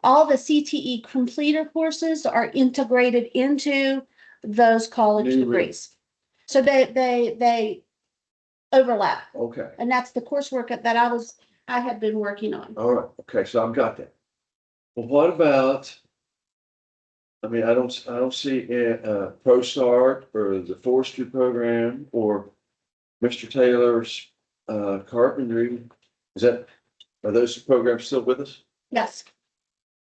all the CTE completer courses are integrated into those college New degrees. So they overlap. Okay. And that's the coursework that I had been working on. All right. Okay. So I've got that. Well, what about, I mean, I don't see ProStart or the forestry program or Mr. Taylor's carpentry. Are those programs still with us? Yes.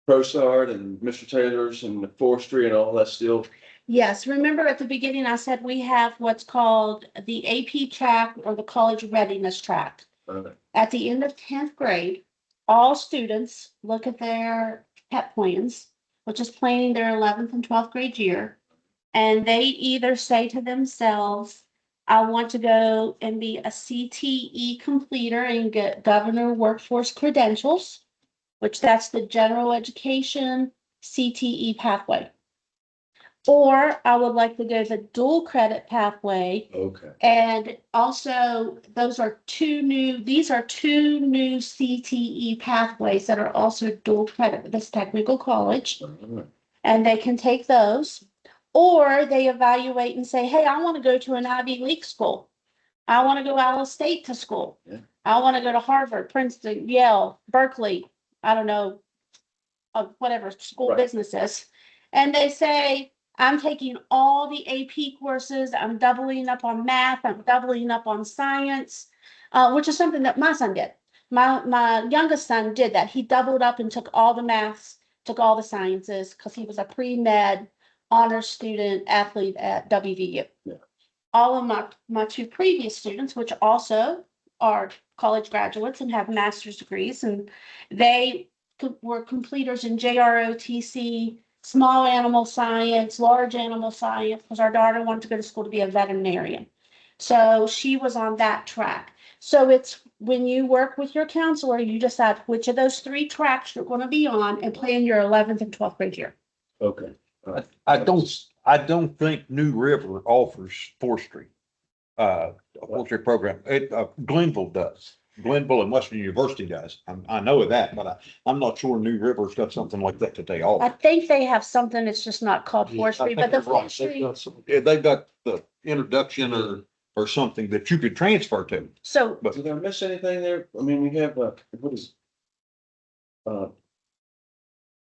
ProStart and Mr. Taylor's and the forestry and all that still? Yes. Remember at the beginning, I said we have what's called the AP track or the college readiness track. At the end of 10th grade, all students look at their PEP plans, which is planning their 11th and 12th grade year. And they either say to themselves, I want to go and be a CTE completer and get governor workforce credentials, which that's the general education CTE pathway. Or I would like to go the dual credit pathway. Okay. And also these are two new CTE pathways that are also dual credit with this technical college. And they can take those, or they evaluate and say, hey, I want to go to an Ivy League school. I want to go out of state to school. Yeah. I want to go to Harvard, Princeton, Yale, Berkeley. I don't know, whatever school Right. business is. And they say, I'm taking all the AP courses. I'm doubling up on math. I'm doubling up on science, which is something that my son did. My youngest son did that. He doubled up and took all the maths took all the sciences because he was a pre-med honor student athlete at WVU. Yeah. All of my two previous students, which also are college graduates and have master's degrees, and they were completers in JROTC, small animal science, large animal science, because our daughter wanted to go to school to be a veterinarian. So she was on that track. So it's when you work with your counselor, you decide which of those three tracks you're going to be on and plan your 11th and 12th grade year. Okay. I don't think New River offers forestry, a forestry program. Glenville does. Glenville and Western University does. I know of that, but I'm not sure New River's got something like that they I offer. think they have something, it's just not called Yeah, forestry, I but the think you're right. forestry. Yeah, they've got the introduction or something that you could transfer to. So But Did I miss anything there? I mean, we have, what is?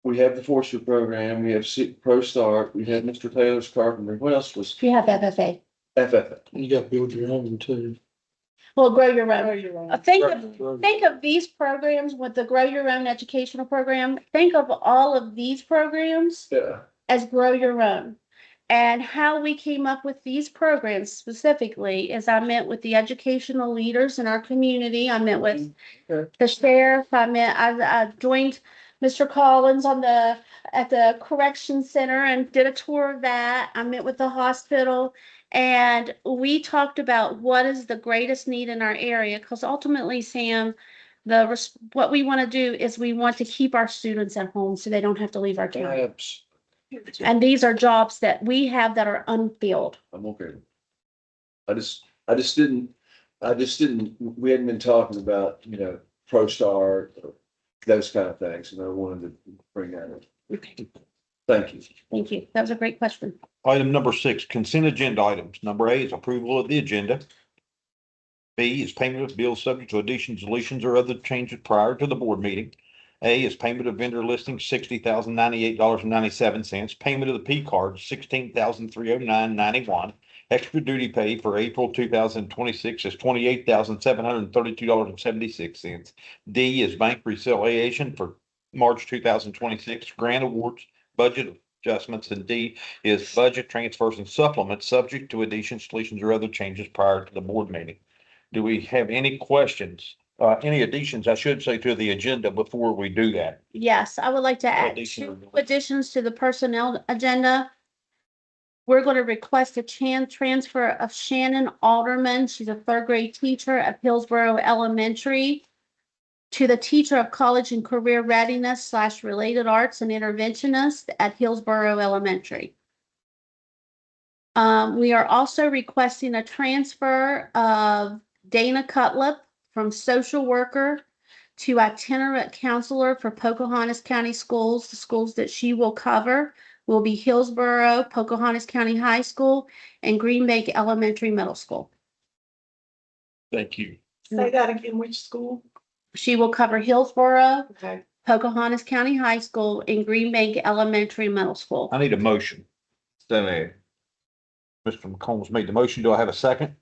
We have the forestry program, we have Pro Start, we have Mr. Taylor's carpentry. What else was you have FFA. FFA? You got to build your own too. Well, grow your own. Think Right. of these programs with the grow your own educational program. Think of all of these programs Yeah. as grow your own. And how we came up with these programs specifically is I met with the educational leaders in our community. I met with Okay. the sheriff. I joined Mr. Collins at the correction center and did a tour of that. I met with the hospital and we talked about what is the greatest need in our area. Because ultimately, Sam, what we want to do is we want to keep our students at home so they don't have to leave our county. Abs. And these are jobs that we have that are unfilled. I'm okay. I just didn't, we hadn't been talking about, Pro Start or those kind of things, and I wanted to bring that in. Okay. Thank you. Thank you. That was a great question. item number 6, consent agenda items. Number A is approval of the agenda. B is payment of bills subject to additions, deletions, or other changes prior to the board meeting. A is payment of vendor listing, $60,098.97. Payment of the P card, $16,309.91. Extra duty pay for April 2026 is $28,732.76. D is bank reconciliation for March 2026. Grant awards, budget adjustments, and D is budget transfers and supplements subject to additions, deletions, or other changes prior to the board meeting. Do we have any questions? Any additions, I should say, to the agenda before we do that? Yes, I would like to add Addition. 2 additions to the personnel agenda. We're going to request a transfer of Shannon Alderman. She's a 3rd grade teacher at Hillsborough Elementary to the teacher of college and career readiness / related arts and interventionist at Hillsborough Elementary. We are also requesting a transfer of Dana Cutlip from social worker to itinerant counselor for Pocahontas County Schools. The schools that she will cover will be Hillsborough, Pocahontas County High School, and Green Bank Elementary Middle School. Thank you. Say that again, which school? She will cover Hillsborough, Okay. Pocahontas County High School, and Green Bank Elementary Middle School. I need a motion. Mr. McCombs made the motion. Do I have a second?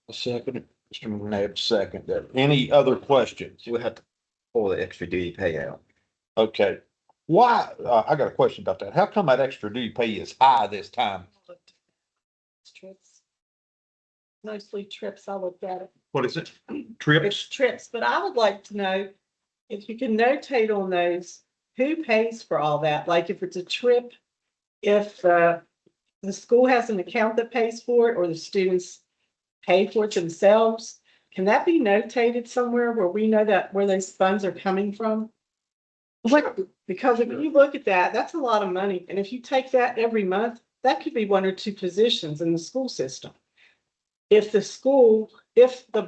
A second. Mr. McNabb, second. Any other questions? We'll have to pull the extra duty payout. Okay. Why, I got a question about that. How come that extra duty pay is high this time? Trips. Mostly trips, I looked at it. What is it? It's Trips? trips, but I would like to know if you can notate on those, who pays for all that? Like if it's a trip, if the school has an account that pays for it or the students pay for it themselves, can that be notated somewhere where we know that where those funds are coming from? What, Because if you look at that, that's a lot of money. And if you take that every month, that could be 1 or 2 positions in the school system. If the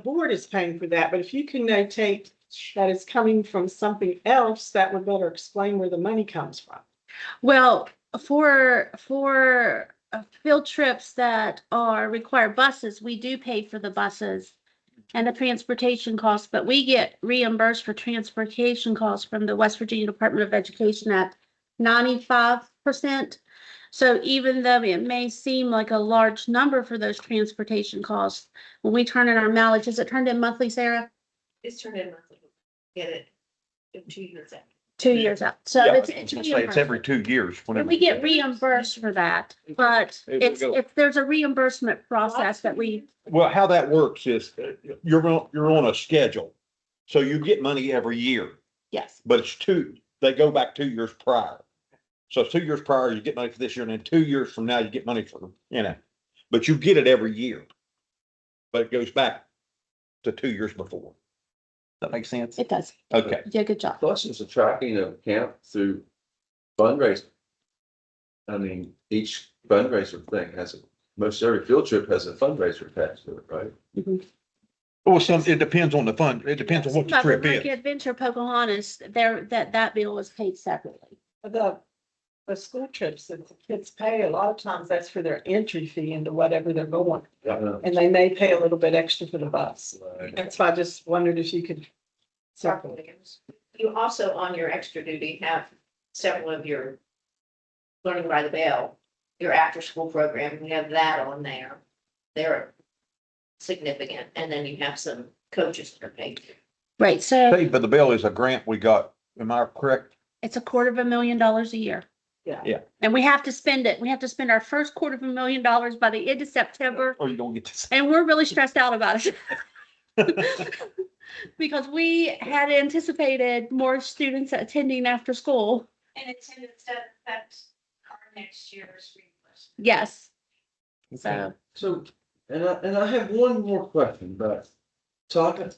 board is paying for that, but if you can notate that it's coming from something else, that would better explain where the money comes from. well, for field trips that require buses, we do pay for the buses and the transportation costs, but we get reimbursed for transportation costs from the West Virginia Department of Education at 95%. So even though it may seem like a large number for those transportation costs, when we turn in our mileage, is it turned in monthly, Sarah? It's turned in monthly. Get it in 2 years after. 2 years out. So Yeah, it's, I was it's gonna say it's every reimbursement. 2 years. And whenever we you get do it. reimbursed for that, but Here we it's, go. if there's a reimbursement process that we, Well, how that works is you're on a schedule. So you get money every year, yes. but they go back 2 years prior. So 2 years prior, you get money for this year, and then 2 years from now, you get money for, but you get it every year. But it goes back to 2 years before. That makes sense? It does. Okay. Yeah, good job. Plus, it's a tracking of account through fundraising. I mean, each fundraiser thing most every field trip has a fundraiser attached to it, right? Well, it depends on the fund. It depends on what the But trip like is. Adventure Pocahontas, that bill was paid separately. The school trips that the kids pay, a lot of times that's for their entry fee into whatever they're going. And they may pay a little bit extra for the bus. Right. That's why I just wondered if you could. separate. You also, on your extra duty, have several of your learning by the bell, your after-school program, you have that on there. They're significant, and then you have some coaches that are paid. Right, so Saved by the Bell is a grant we got. Am I correct? it's $250,000 a year. Yeah. Yeah. And we have to spend it. We have to spend our first $250,000 by the end of September, Or you don't get to. and we're really stressed out about it. Because we had anticipated more students attending after school. And attendance that affect our next year's reimbursement. Yes. So, So, and I have one more question about talking,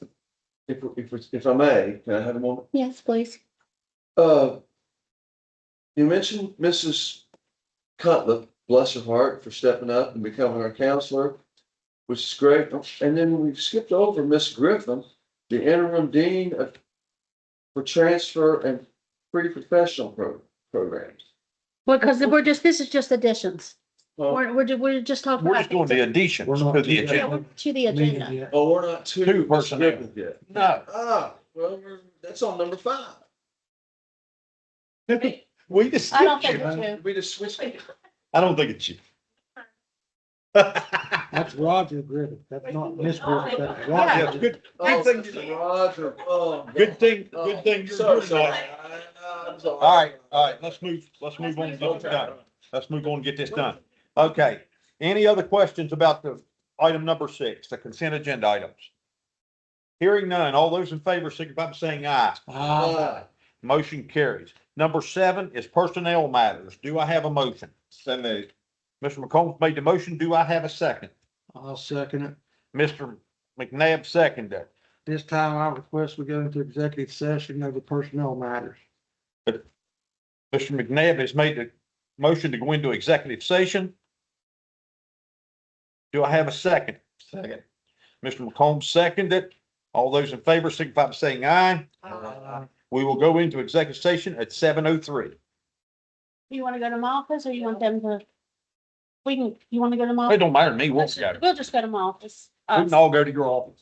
if I may, can I have a moment? yes, please. You mentioned Mrs. Cutler, bless her heart, for stepping up and becoming our counselor, which is great. And then we skipped over Miss Griffin, the interim dean for transfer and pre-professional programs. Well, because this is just additions. Well, We're just talking We're about. just doing the additions We're not to the doing that. Yeah, agenda. we're to the agenda. Yeah. oh, we're not Two to Miss personnel. Griffin yet. No. Well, that's on number 5. We just. I don't think it's you. We just switched it. I don't think it's you. That's Roger Griffin. That's not Miss Griffin. That's Yeah, Roger. it's good. Oh, Good thing. Roger, oh. Good thing. Oh, Good thing. so You're sorry. doing I'm sorry. All right. Let's move on and get this done. Let's move on and get this done. Okay. Any other questions about the item number 6, the consent agenda items? Hearing none. All those in favor signify by saying aye. Motion carries. Number 7 is personnel matters. Do I have a motion? So moved. Mr. McCombs made the motion. Do I have a second? I'll second it. Mr. McNabb seconded. This time I request we go into executive session over personnel matters. Mr. McNabb has made the motion to go into executive session. Do I have a second? Second. Mr. McCombs seconded. All those in favor signify by saying aye. We will go into executive session at 7:03. You want to go to my office or you want them to? You want to go to my It office? don't matter to me. We'll go. We'll just go to my office. We can all go to your office.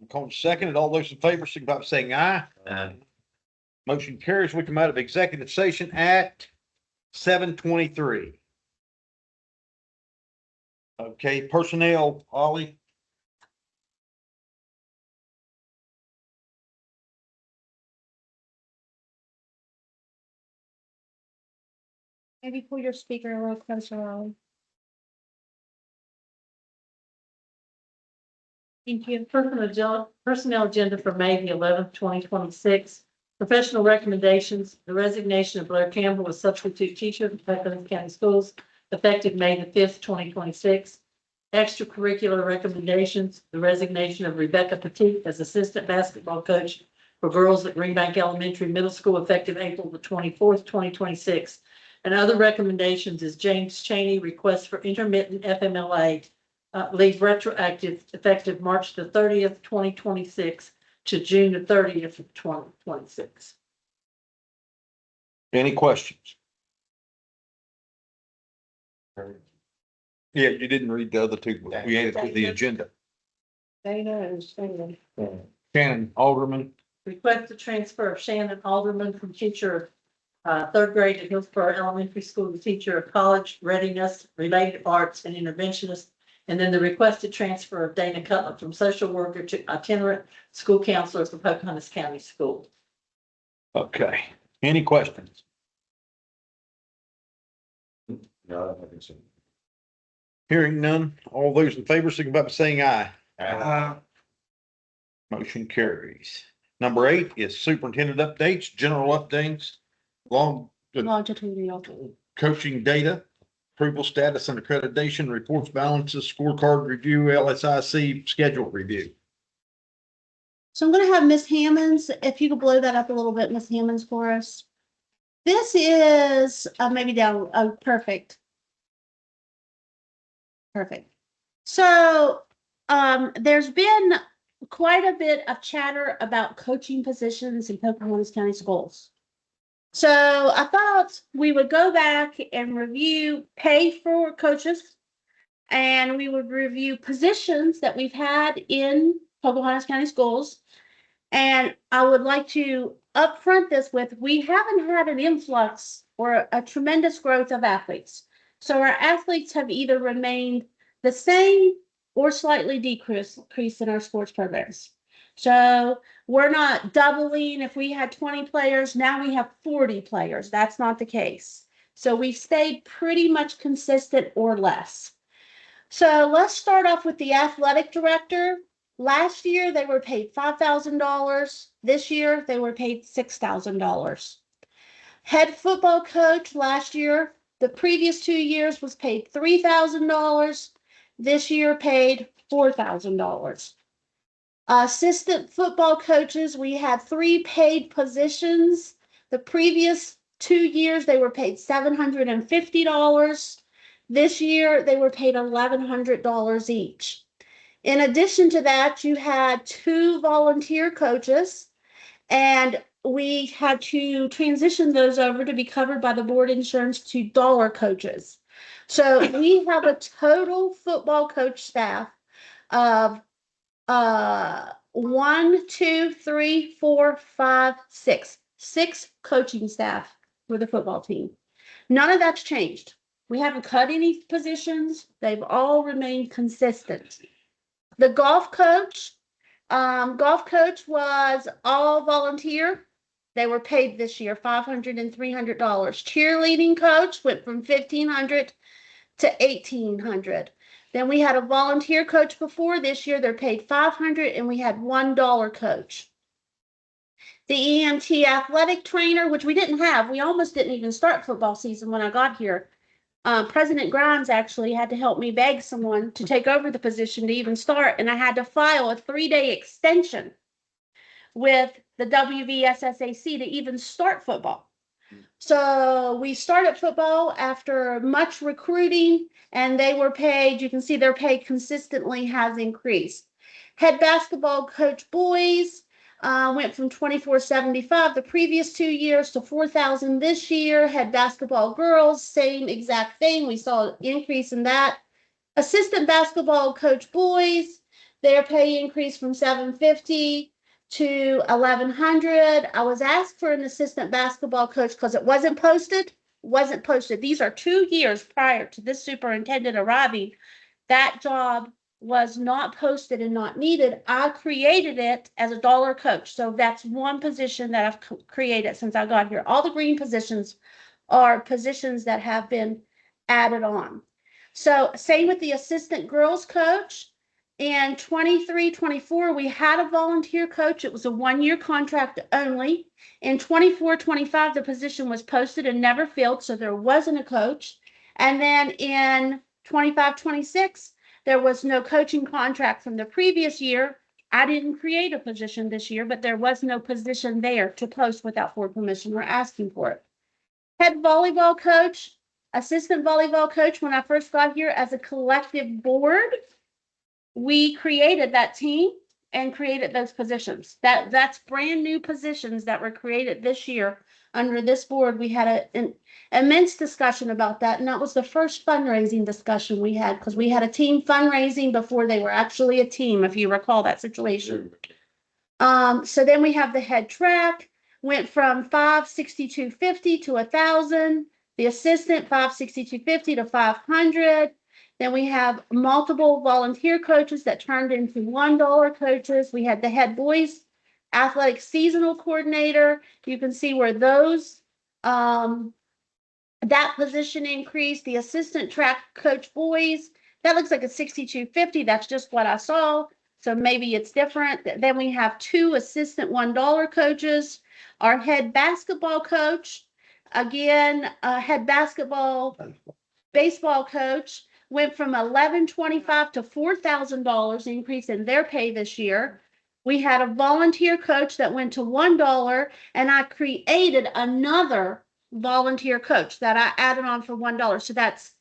McCombs seconded. All those in favor, signify by saying aye. Motion carries. We come out of executive session at 7:23. Okay, personnel, Ollie. Maybe pull your speaker a little closer, Ollie. Thank you. Personnel agenda for May the 11th, 2026. Professional recommendations, the resignation of Blair Campbell as substitute teacher at Pocahontas County Schools effective May the 5th, 2026. Extracurricular recommendations, the resignation of Rebecca Petit as assistant basketball coach for girls at Greenbank Elementary Middle School effective April the 24th, 2026. And other recommendations is James Cheney request for intermittent FMLA leave retroactive effective March the 30th, 2026 to June the 30th of 2026. Any questions? Yeah, you didn't read the other two. We added to the agenda. Dana and Shannon. Shannon Alderman. Request the transfer of Shannon Alderman from teacher third grade at Hillsborough Elementary School to teacher of college readiness, related arts and interventionist. And then the requested transfer of Dana Cutler from social worker to itinerant school counselor for Pocahontas County School. Okay, any questions? No, I think so. Hearing none, all those in favor, signify by saying aye. Motion carries. Number 8 is superintendent updates, general updates, Longitudinal. coaching data, approval status and accreditation, reports, balances, scorecard review, LSIC schedule review. So I'm gonna have Miss Hammonds, if you could blow that up a little bit, Miss Hammonds, for us. This is, maybe down, oh, perfect. Perfect. So, there's been quite a bit of chatter about coaching positions in Pocahontas County Schools. So I thought we would go back and review pay for coaches, and we would review positions that we've had in Pocahontas County Schools. And I would like to upfront this with, we haven't had an influx or a tremendous growth of athletes. So our athletes have either remained the same or slightly decreased in our sports programs. So we're not doubling. If we had 20 players, now we have 40 players. That's not the case. So we've stayed pretty much consistent or less. So let's start off with the athletic director. Last year, they were paid $5,000. This year, they were paid $6,000. Head football coach last year, the previous 2 years was paid $3,000. This year paid $4,000. Assistant football coaches, we had 3 paid positions. The previous 2 years, they were paid $750. This year, they were paid $1,100 each. In addition to that, you had 2 volunteer coaches, and we had to transition those over to be covered by the board insurance to dollar coaches. So we have a total football coach staff of 1, 2, 3, 4, 5, 6. 6 coaching staff for the football team. None of that's changed. We haven't cut any positions. They've all remained consistent. The golf coach was all volunteer. They were paid this year $500 and $300. Cheerleading coach went from $1,500 to $1,800. Then we had a volunteer coach before. This year they're paid $500, and we had $1 coach. The EMT athletic trainer, which we didn't have, we almost didn't even start football season when I got here. President Grimes actually had to help me beg someone to take over the position to even start, and I had to file a 3-day extension with the WVSSAC to even start football. So we started football after much recruiting, and they were paid. You can see their pay consistently has increased. Head basketball coach boys went from $2,475 the previous 2 years to $4,000 this year. Head basketball girls, same exact thing. We saw an increase in that. Assistant basketball coach boys, Their pay increased from $750 to $1,100. I was asked for an assistant basketball coach because it wasn't posted. Wasn't posted. These are 2 years prior to this superintendent arriving. That job was not posted and not needed. I created it as a dollar coach. So that's one position that I've created since I got here. All the green positions are positions that have been added on. So same with the assistant girls coach. In 23-24, we had a volunteer coach. It was a 1-year contract only. In 24-25, the position was posted and never filled, so there wasn't a coach. And then in 25-26, there was no coaching contract from the previous year. I didn't create a position this year, but there was no position there to post without board permission. We're asking for it. Head volleyball coach, assistant volleyball coach, when I first got here as a collective board, we created that team and created those positions. That's brand new positions that were created this year under this board. We had an immense discussion about that, and that was the first fundraising discussion we had because we had a team fundraising before they were actually a team, if you recall that situation. So then we have the head track, went from $562.50 to $1,000. The assistant $562.50 to $500. Then we have multiple volunteer coaches that turned into $1 coaches. We had the head boys athletic seasonal coordinator. You can see where those that position increased. The assistant track coach boys, that looks like a $62.50. That's just what I saw. So maybe it's different. Then we have 2 assistant $1 coaches. Our head basketball coach, again, head baseball coach went from $1,125 to $4,000 increase in their pay this year. We had a volunteer coach that went to $1, and I created another volunteer coach that I added on for $1. So that's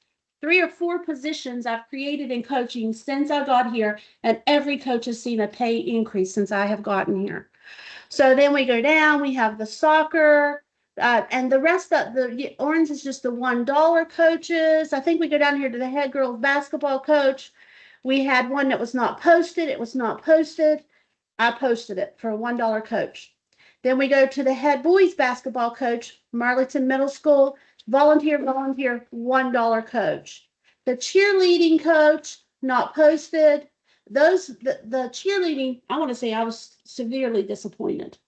3 or 4 positions I've created in coaching since I got here, and every coach has seen a pay increase since I have gotten here. So then we go down, we have the soccer, and the rest of the orange is just the $1 coaches. I think we go down here to the head girls basketball coach. We had one that was not posted. It was not posted. I posted it for a $1 coach. Then we go to the head boys basketball coach, Marlington Middle School, volunteer, $1 coach. The cheerleading coach, not posted. The cheerleading, I want to say I was severely disappointed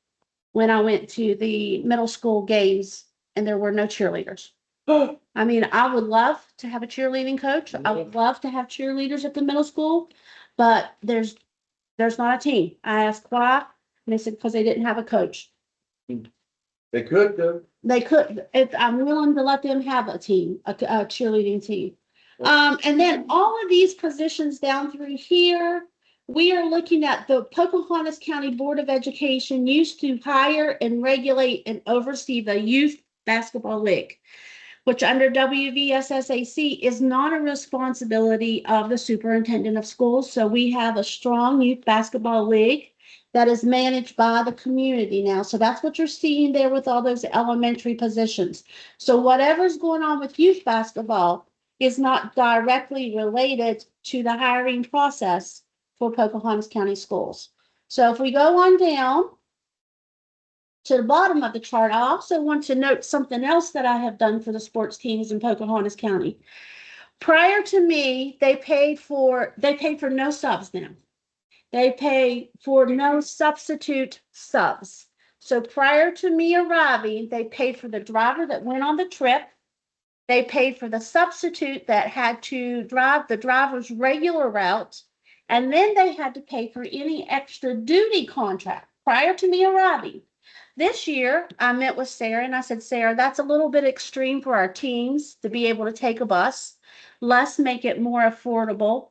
when I went to the middle school games and there were no cheerleaders. I mean, I would love to have a cheerleading coach. I would love to have cheerleaders at the middle school, but there's not a team. I asked why, and they said because they didn't have a coach. They could though. They could. I'm willing to let them have a team, a cheerleading team. And then all of these positions down through here, we are looking at the Pocahontas County Board of Education used to hire and regulate and oversee the youth basketball league, which under WVSSAC is not a responsibility of the superintendent of schools. So we have a strong youth basketball league that is managed by the community now. So that's what you're seeing there with all those elementary positions. So whatever's going on with youth basketball is not directly related to the hiring process for Pocahontas County Schools. So if we go on down to the bottom of the chart, I also want to note something else that I have done for the sports teams in Pocahontas County. Prior to me, they paid for no subs now. They pay for no substitute subs. So prior to me arriving, they paid for the driver that went on the trip. They paid for the substitute that had to drive the driver's regular route. And then they had to pay for any extra duty contract prior to me arriving. This year, I met with Sarah and I said, Sarah, that's a little bit extreme for our teams to be able to take a bus. Let's make it more affordable.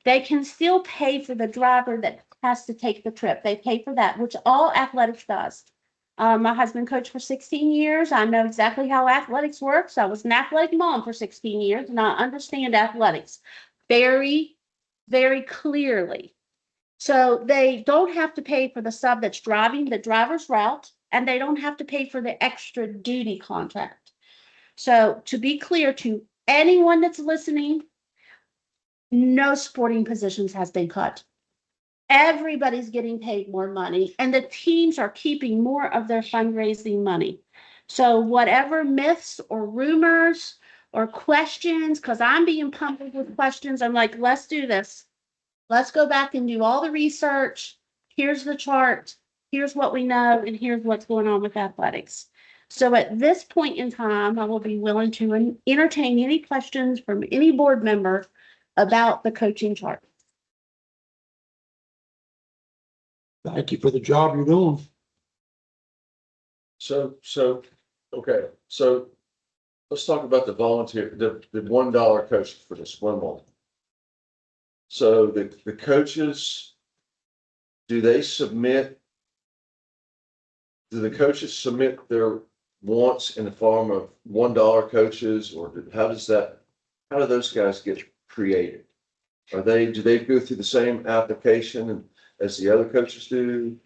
They can still pay for the driver that has to take the trip. They pay for that, which all athletics does. My husband coached for 16 years. I know exactly how athletics works. I was an athletic mom for 16 years, and I understand athletics very, very clearly. So they don't have to pay for the sub that's driving the driver's route, and they don't have to pay for the extra duty contract. So to be clear to anyone that's listening, no sporting positions has been cut. Everybody's getting paid more money and the teams are keeping more of their fundraising money. So whatever myths or rumors or questions, because I'm being pumped with questions, I'm like, let's do this. Let's go back and do all the research. Here's the chart. Here's what we know, and here's what's going on with athletics. So at this point in time, I will be willing to entertain any questions from any board member about the coaching chart. Thank you for the job you're doing. So, okay, so let's talk about the volunteer, the $1 coach for this one moment. So the coaches, do the coaches submit their wants in the form of $1 coaches, or how do those guys get created? Do they go through the same application as the other coaches do?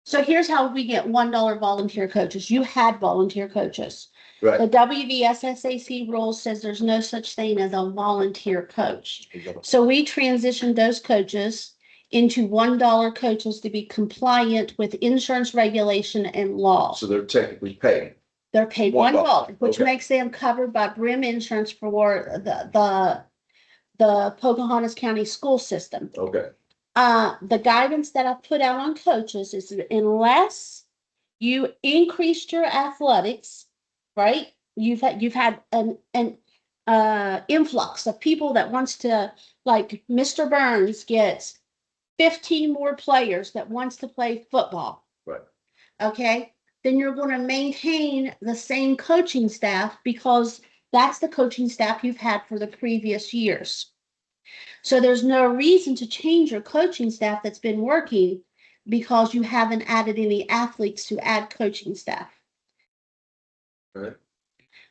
So here's how we get $1 volunteer coaches. You had volunteer coaches. The Right, WVSSAC rule says there's no such thing as a volunteer coach. So we transitioned those coaches into $1 coaches to be compliant with insurance regulation and law. so they're technically paid. They're paid $1, $1, which okay. makes them covered by Brim Insurance for the Pocahontas County school system. Okay, The guidance that I put out on coaches is unless you increased your athletics, right? You've had an influx of people that wants to, like Mr. Burns gets 15 more players that wants to play football. right. Okay, then you're going to maintain the same coaching staff because that's the coaching staff you've had for the previous years. So there's no reason to change your coaching staff that's been working because you haven't added any athletes to add coaching staff. Right.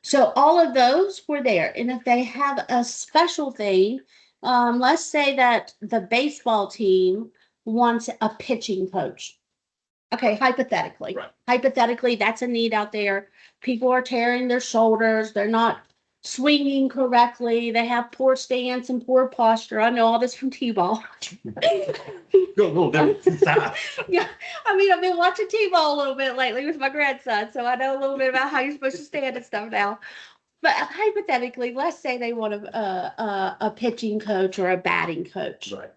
So all of those were there. And if they have a special thing, let's say that the baseball team wants a pitching coach. Okay, hypothetically. Right. Hypothetically, that's a need out there. People are tearing their shoulders. They're not swinging correctly. They have poor stance and poor posture. I know all this from T-ball. Go a little different side. Yeah, I mean, I've been watching T-ball a little bit lately with my grandson, so I know a little bit about how you're supposed to stand and stuff now. But hypothetically, let's say they want a pitching coach or a batting coach. Right.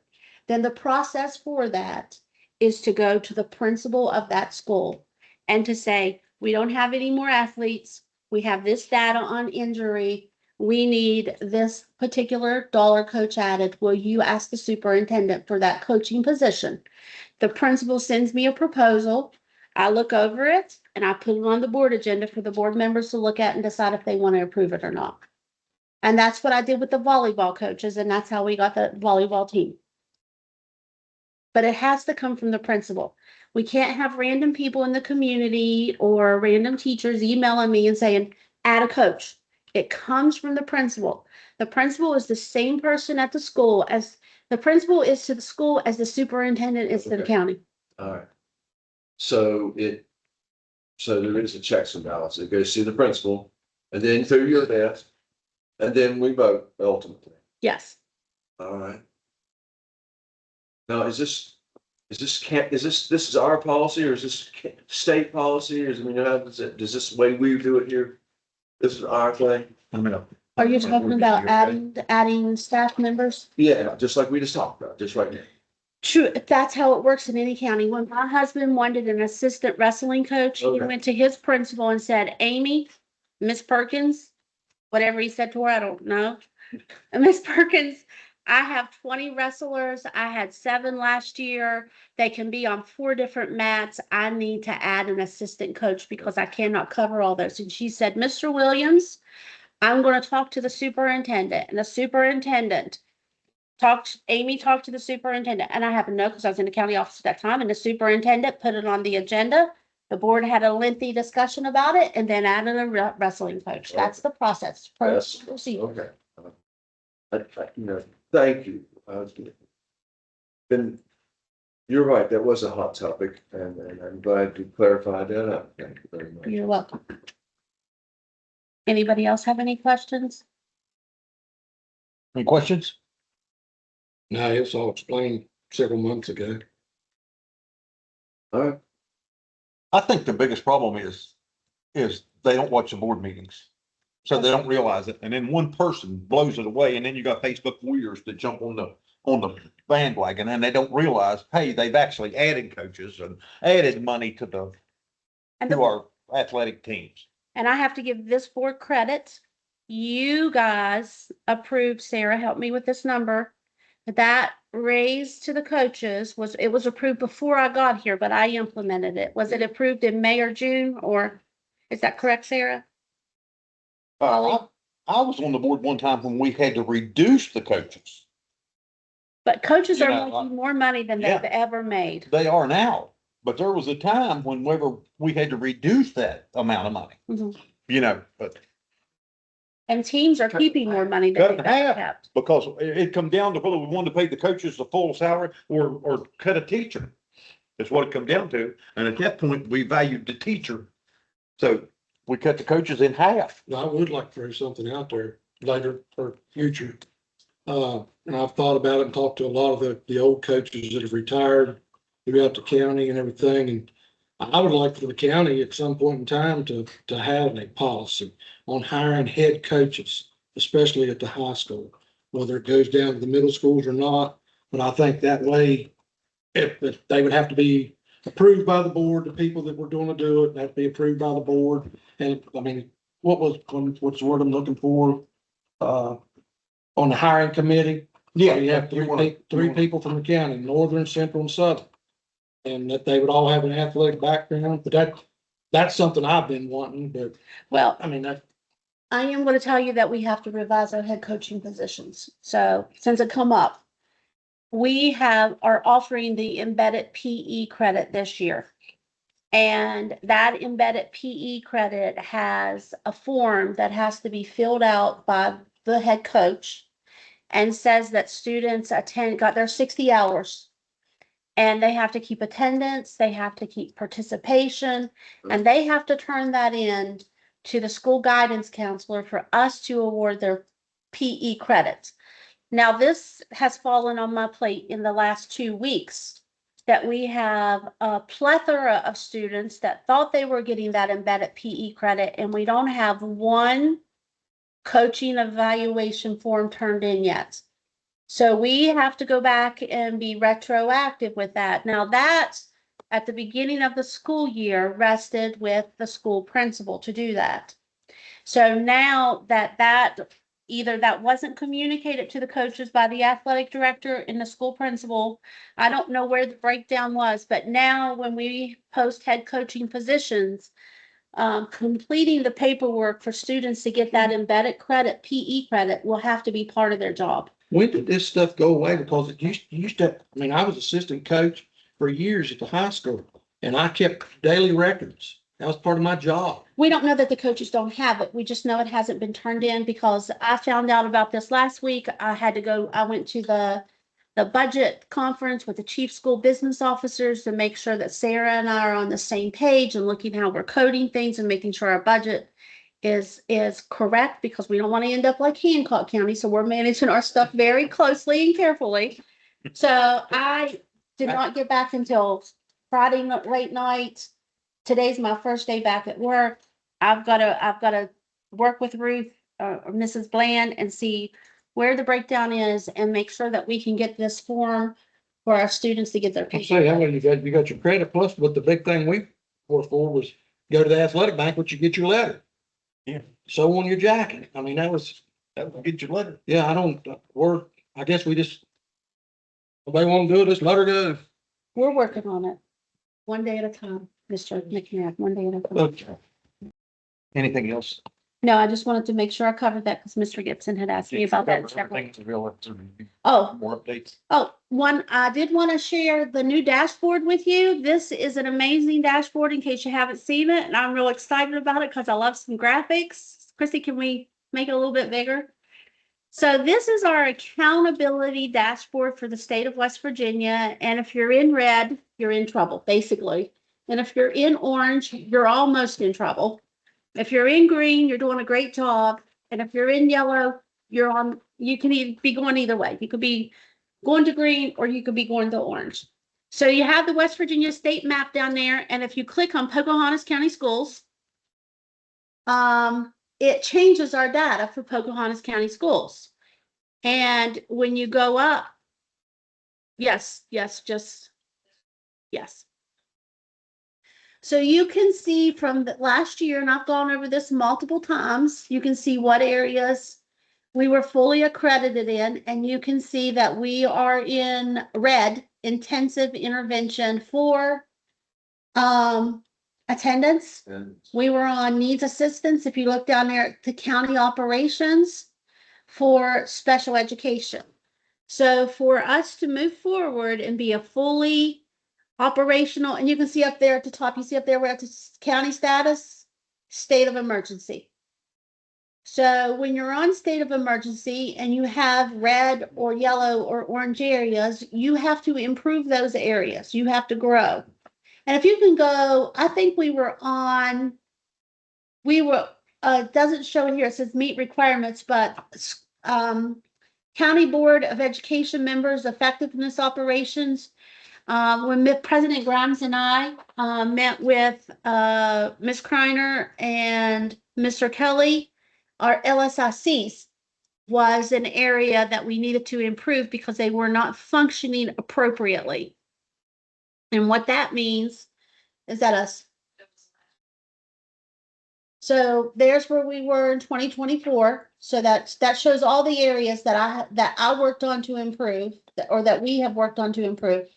Then the process for that is to go to the principal of that school and to say, we don't have any more athletes. We have this data on injury. We need this particular dollar coach added. Will you ask the superintendent for that coaching position? The principal sends me a proposal. I look over it and I put it on the board agenda for the board members to look at and decide if they want to approve it or not. And that's what I did with the volleyball coaches, and that's how we got the volleyball team. But it has to come from the principal. We can't have random people in the community or random teachers emailing me and saying, add a coach. It comes from the principal. The principal is the same person at the school as the principal is to the school as the superintendent is to the Okay. county. All right. So there is a checks and balances. It goes to the principal and then through your desk, and then we vote ultimately. Yes. All right. Now, this is our policy, or is this state policy, or is, I mean, how does this way we do it here? This is our thing? Are you talking about adding staff members? Yeah, just like we just talked about, just right now. True, that's how it works in any county. When my husband wanted an assistant wrestling coach, he Okay. went to his principal and said, Amy, Miss Perkins, whatever he said to her, I don't know. Miss Perkins, I have 20 wrestlers. I had 7 last year. They can be on 4 different mats. I need to add an assistant coach because I cannot cover all those. And she said, Mr. Williams, I'm going to talk to the superintendent. And the superintendent Amy talked to the superintendent, and I happened to know because I was in the county office at that time, and the superintendent put it on the agenda. The board had a lengthy discussion about it and then added a wrestling coach. That's the process. Yes. Procedure. Okay. Thank you. Then, you're right, that was a hot topic, and I'm glad you clarified that up. Thank you very much. You're welcome. Anybody else have any questions? Any questions? No, it's all explained several months ago. All right, I think the biggest problem is they don't watch the board meetings. So they don't realize it. And then one person blows it away and then you got Facebook warriors that jump on the bandwagon and they don't realize, hey, they've actually added coaches and added money to And our athletic teams. And I have to give this board credit. You guys approved, Sarah, help me with this number. That raise to the coaches it was approved before I got here, but I implemented it. Was it approved in May or June, or is that correct, Sarah? I was on the board one time when we had to reduce the coaches. But coaches You are know, making more money than yeah. they've ever made. They are now, but there was a time whenever we had to reduce that amount of money, Mhm. you know, but And teams are keeping more money cut than in they've ever half kept. because it come down to whether we wanted to pay the coaches the full salary or cut a teacher. That's what it come down to. And at that point, we valued the teacher. So we cut the coaches in half. I would like to throw something out there later for future. And I've thought about it and talked to a lot of the old coaches that have retired throughout the county and everything. And I would like for the county at some point in time to have a policy on hiring head coaches, especially at the high school, whether it goes down to the middle schools or not. But I think that way, if they would have to be approved by the board, the people that were going to do it, have to be approved by the board. And I mean, what's the word I'm looking for? On the hiring committee, you have three people from the county, northern, central, and southern. And that they would all have an athletic background, but that's something I've been wanting, but Well, I mean, I am going to tell you that we have to revise our head coaching positions. So since it come up, we are offering the embedded PE credit this year. And that embedded PE credit has a form that has to be filled out by the head coach and says that students got their 60 hours. And they have to keep attendance, they have to keep participation, and they have to turn that in to the school guidance counselor for us to award their PE credits. Now, this has fallen on my plate in the last 2 weeks that we have a plethora of students that thought they were getting that embedded PE credit, and we don't have one coaching evaluation form turned in yet. So we have to go back and be retroactive with that. Now that's at the beginning of the school year rested with the school principal to do that. So now that either that wasn't communicated to the coaches by the athletic director and the school principal, I don't know where the breakdown was, but now when we post head coaching positions, completing the paperwork for students to get that embedded credit, PE credit, will have to be part of their job. when did this stuff go away? Because it used to, I mean, I was assistant coach for years at the high school and I kept daily records. That was part of my job. We don't know that the coaches don't have it. We just know it hasn't been turned in because I found out about this last week. I went to the budget conference with the chief school business officers to make sure that Sarah and I are on the same page and looking how we're coding things and making sure our budget is correct, because we don't want to end up like Hancock County. So we're managing our stuff very closely and carefully. So I did not get back until Friday late night. Today's my first day back at work. I've got to work with Ruth or Mrs. Bland and see where the breakdown is and make sure that we can get this form for our students to get their. I say, how many you got your credit plus, but the big thing we worked for was go to the athletic banquet, you get your letter. Yeah. Sew on your jacket. I mean, that would get your letter. yeah, I guess we just, nobody want to do it, just let her go. We're working on it. One day at a time, Mr. McNabb, one day at a time. Okay. Anything else? No, I just wanted to make sure I covered that because Mr. Gibson had asked me about that. Oh, More updates. I did want to share the new dashboard with you. This is an amazing dashboard in case you haven't seen it, and I'm real excited about it because I love some graphics. Chrissy, can we make it a little bit bigger? So this is our accountability dashboard for the state of West Virginia. And if you're in red, you're in trouble, basically. And if you're in orange, you're almost in trouble. If you're in green, you're doing a great job. And if you're in yellow, you can be going either way. You could be going to green, or you could be going to orange. So you have the West Virginia state map down there, and if you click on Pocahontas County Schools, it changes our data for Pocahontas County Schools. And when you go up, yes. So you can see from the last year, and I've gone over this multiple times, you can see what areas we were fully accredited in, and you can see that we are in red, intensive intervention for attendance. We were on needs assistance. If you look down there at the county operations for special education. So for us to move forward and be a fully operational, and you can see up there at the top, you see up there, we're at the county status, state of emergency. So when you're on state of emergency and you have red or yellow or orange areas, you have to improve those areas. You have to grow. And if you can go, I think we were, doesn't show it here, it says meet requirements, but County Board of Education members, effectiveness operations. When President Grimes and I met with Ms. Kreiner and Mr. Kelly, our LSICs was an area that we needed to improve because they were not functioning appropriately. And what that means is that us. So there's where we were in 2024. So that shows all the areas that I worked on to improve, or that we have worked on to improve.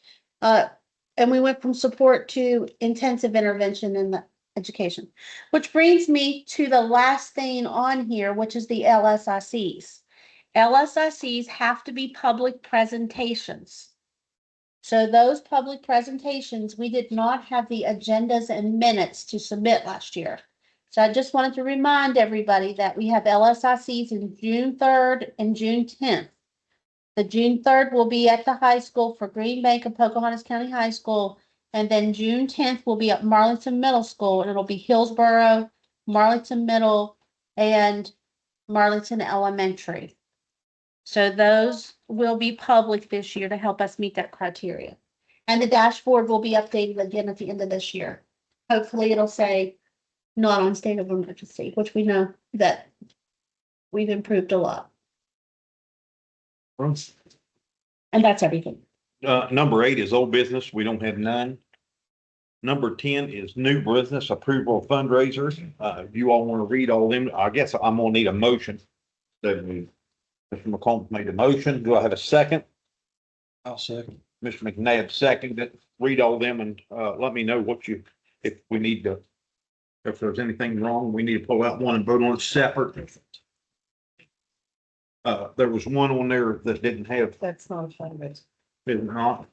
And we went from support to intensive intervention in the education, which brings me to the last thing on here, which is the LSICs. LSICs have to be public presentations. So those public presentations, we did not have the agendas and minutes to submit last year. So I just wanted to remind everybody that we have LSICs in June 3rd and June 10th. The June 3rd will be at the high school for Green Bank and Pocahontas County High School. And then June 10th will be at Marlington Middle School, and it'll be Hillsborough, Marlington Middle, and Marlington Elementary. So those will be public this year to help us meet that criteria. And the dashboard will be updated again at the end of this year. Hopefully it'll say not on state of emergency, which we know that we've improved a lot. And that's everything. Number 8 is old business. We don't have none. Number 10 is new business approval of fundraisers. If you all want to read all them, I guess I'm gonna need a motion. Mr. McCombs made a motion. Do I have a second? I'll second. Mr. McNabb seconded. Read all them and let me know if we need to, if there's anything wrong, we need to pull out one and vote on it separate. There was one on there that didn't have, That's not a fundraiser. it not.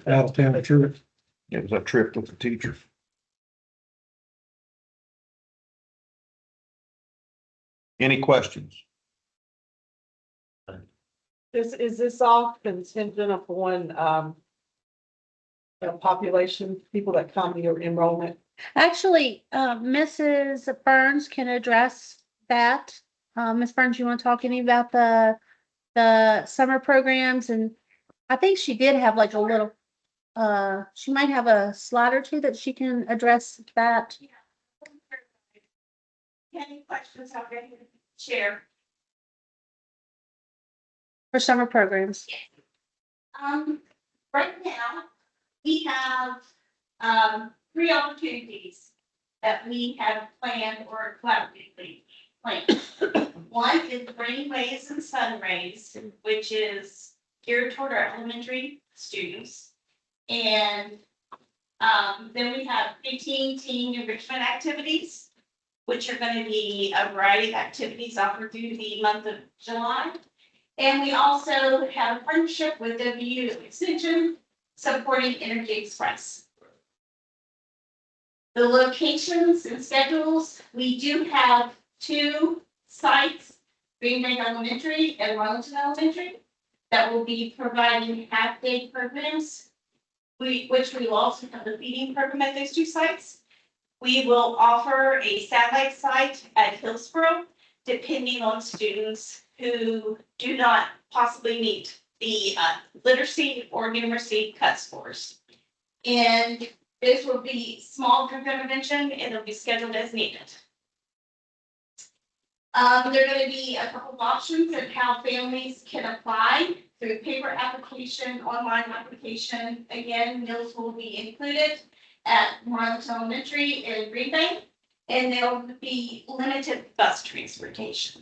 Out of town trip. It was a trip with the teacher. Any questions? Is this all contingent upon, the population, people that come to your enrollment? Actually, Mrs. Burns can address that. Ms. Burns, you want to talk any about the summer programs? And I think she did have like a little, she might have a slide or two that she can address that. Any questions already? Chair. For summer programs. Right now, we have, 3 opportunities that we have planned or collaboratively planned. One is Brainwaves and Sunrays, which is geared toward our elementary students. And, then we have 15 teen enrichment activities, which are going to be a variety of activities offered through the month of July. And we also have a partnership with WU Extension supporting Energy Express. The locations and schedules, we do have 2 sites, Green Bank Elementary and Marlington Elementary, that will be providing half-day programs, which we will also have a feeding program at those 2 sites. We will offer a satellite site at Hillsborough, depending on students who do not possibly meet the literacy or numeracy cut scores. And this will be small group intervention and it'll be scheduled as needed. There are going to be a couple of options of how families can apply through paper application, online application. Again, meals will be included at Morales Elementary in Green Bay, and there will be limited bus transportation.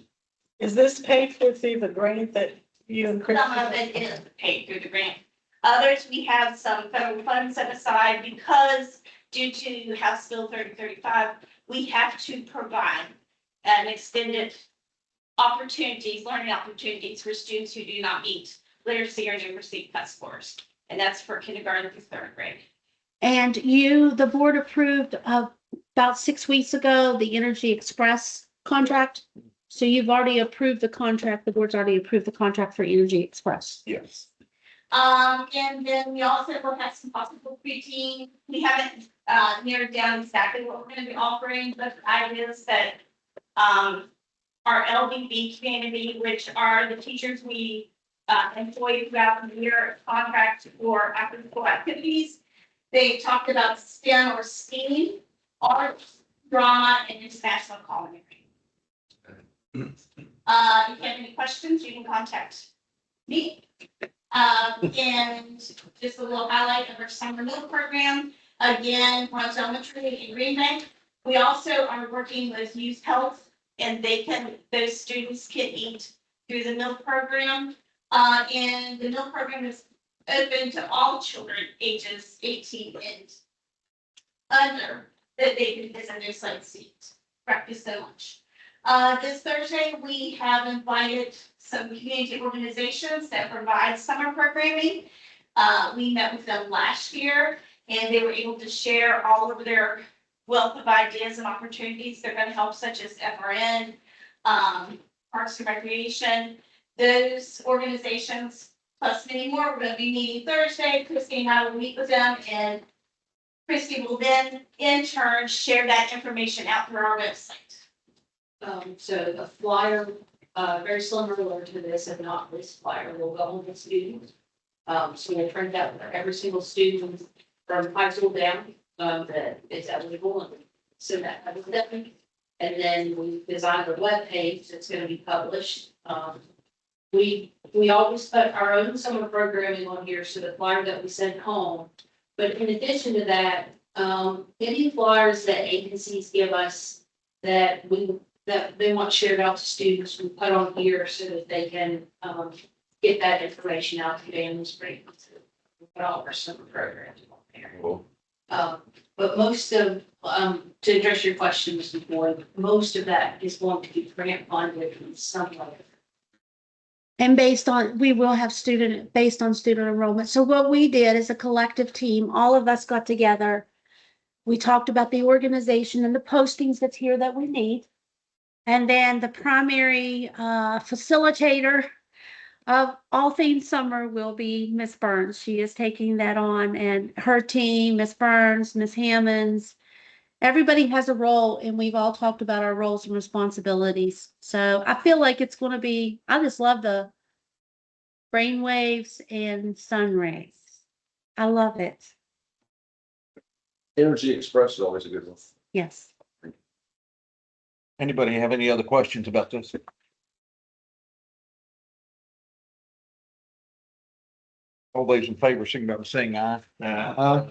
Is this paid for through the grant that you and Chris? Some of it is paid through the grant. Others, we have some federal funds set aside because due to House Bill 3035, we have to provide an extended opportunities, learning opportunities for students who do not meet literacy or numeracy cut scores. And that's for kindergarten through third grade. And the board approved about 6 weeks ago, the Energy Express contract. So you've already approved the contract. The board's already approved the contract for Energy Express. Yes. And then we also will have some possible preteen. We haven't narrowed down exactly what we're going to be offering, but the idea is that our LDB community, which are the teachers we employ throughout the year, contract for after school activities. They talked about STEM or STEAM, art, drama, and international culinary. If you have any questions, you can contact me. And just a little highlight of our summer meal program. Again, Morales Elementary in Green Bay. We also are working with Youth Health, and those students can eat through the meal program. And the meal program is open to all children ages 18 and under that they can visit their site seat. Practice so much. This Thursday, we have invited some community organizations that provide summer programming. We met with them last year and they were able to share all of their wealth of ideas and opportunities they're going to help, such as FRN, Parks and Recreation. Those organizations, plus many more, we're going to be meeting Thursday. Christy and I will meet with them, and Christy will then, in turn, share that information out through our website. So the flyer, very similar to this, if not this flyer, will go home with students. So we'll print out for every single student from high school down, that is eligible, and send that out to them. And then we designed a webpage that's gonna be published. We always put our own summer programming on here, so the flyer that we send home. But in addition to that, any flyers that agencies give us that they want shared out to students, we put on here so that they can, get that information out to families, bring put all our summer programs on there. Cool. But most of, to address your question, Mr. Boyd, most of that is going to be grant funded in some way. And we will have based on student enrollment. So what we did as a collective team, all of us got together. We talked about the organization and the postings that's here that we need. And then the primary facilitator of all things summer will be Miss Burns. She is taking that on, and her team, Miss Burns, Miss Hammonds, everybody has a role, and we've all talked about our roles and responsibilities. So I feel like it's going to be, I just love the brainwaves and sun rays. I love it. Energy Express is always a good one. Yes. Anybody have any other questions about this? All those in favor, signify by saying aye. Aye.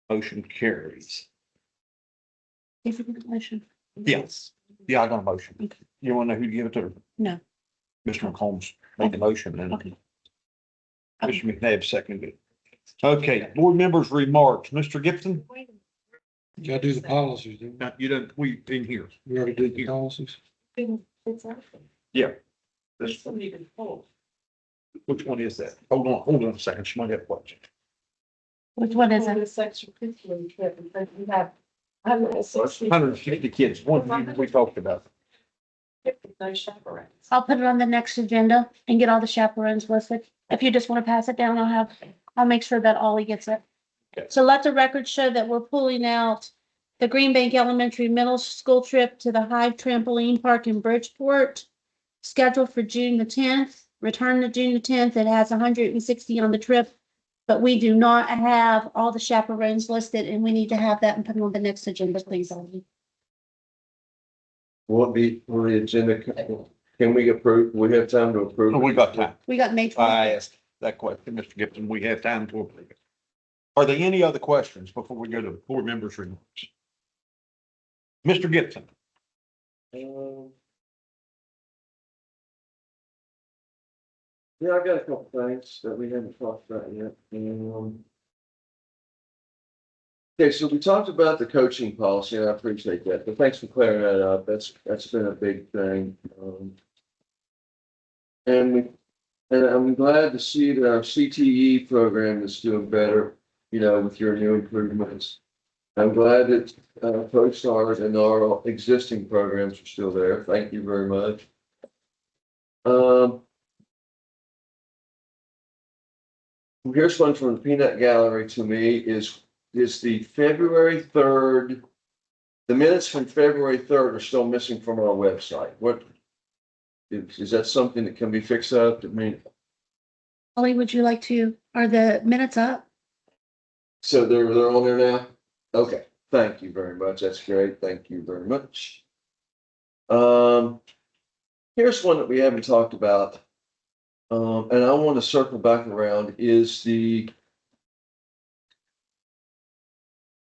Motion carries. Is it a motion? Yes. Yeah, I got a motion. Okay. You want to know who to give it to? No. Mr. McCombs made the motion and Okay. Mr. McNabb seconded it. Okay, board members' remarks. Mr. Gibson? You gotta do the policies, didn't No, you don't, we in here. we already did the policies? Yeah. This, which one is that? Hold on a second. She might have a question. Which one is On it? the section curriculum trip, but we have 160 150 kids, one we talked about. no chaperones. I'll put it on the next agenda and get all the chaperones listed. If you just want to pass it down, I'll make sure that Ollie gets it. Okay. So let the record show that we're pulling out the Green Bank Elementary Middle School trip to the Hive Trampoline Park in Bridgeport, scheduled for June the 10th. return to June the 10th. It has 160 on the trip. But we do not have all the chaperones listed and we need to have that and put it on the next agenda, please. Will it be on the agenda? Can we approve? We have time to approve? Oh, we got time. We got May I 20th. asked that question, Mr. Gibson. We have time to approve it. Are there any other questions before we go to the board members' remarks? Mr. Gibson? Yeah, I got a couple things that we haven't talked about yet. Okay, so we talked about the coaching policy, and I appreciate that, but thanks for clearing that up. That's been a big thing. And I'm glad to see that our CTE program is doing better, you know, with your new improvements. I'm glad that ProStars and our existing programs are still there. Thank you very much. Here's one from the Peanut Gallery to me is the February 3rd. The minutes from February 3rd are still missing from our website. What is that something that can be fixed up? I mean, Holly, would you like to, are the minutes up? so they're on there now? Okay, thank you very much. That's great. Thank you very much. Here's one that we haven't talked about. And I want to circle back around is we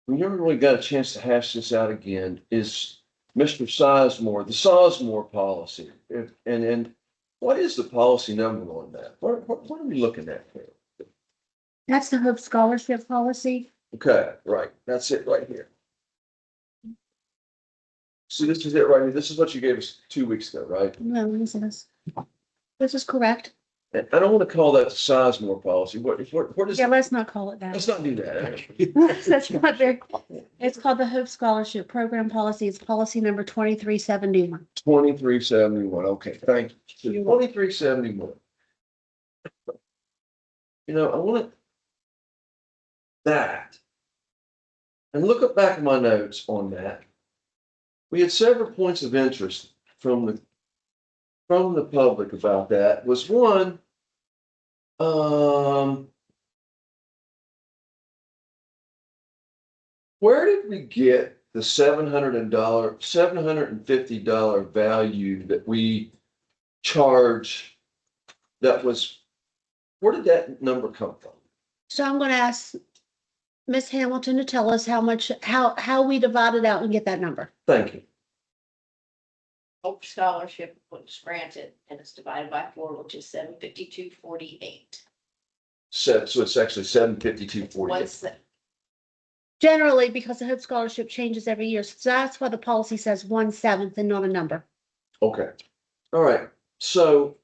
never really got a chance to hash this out again, is Mr. Sizemore, the Sizemore policy. And what is the policy number on that? What are we looking at here? That's the Hope Scholarship policy. Okay, right. That's it right here. So this is it right here. This is what you gave us 2 weeks ago, right? No, this is correct. And I don't want to call that the Sizemore policy. What is? Yeah, let's not call it Let's that. not do that. That's not very, it's called the Hope Scholarship Program Policy. It's policy number 2371. 2371. Okay, thank you. You're 2371. You know, I want that. And look at back at my notes on that. We had several points of interest from the public about that. Was one, where did we get the $750 value that we charge? Where did that number come from? So I'm going to ask Ms. Hamilton to tell us how we divide it out and get that number. Thank you. Hope Scholarship was granted and it's divided by 4, which is 752.48. So it's actually 752.48. What's that? Generally, because the Hope Scholarship changes every year. So that's why the policy says 1/7 and not a number. Okay. All right. So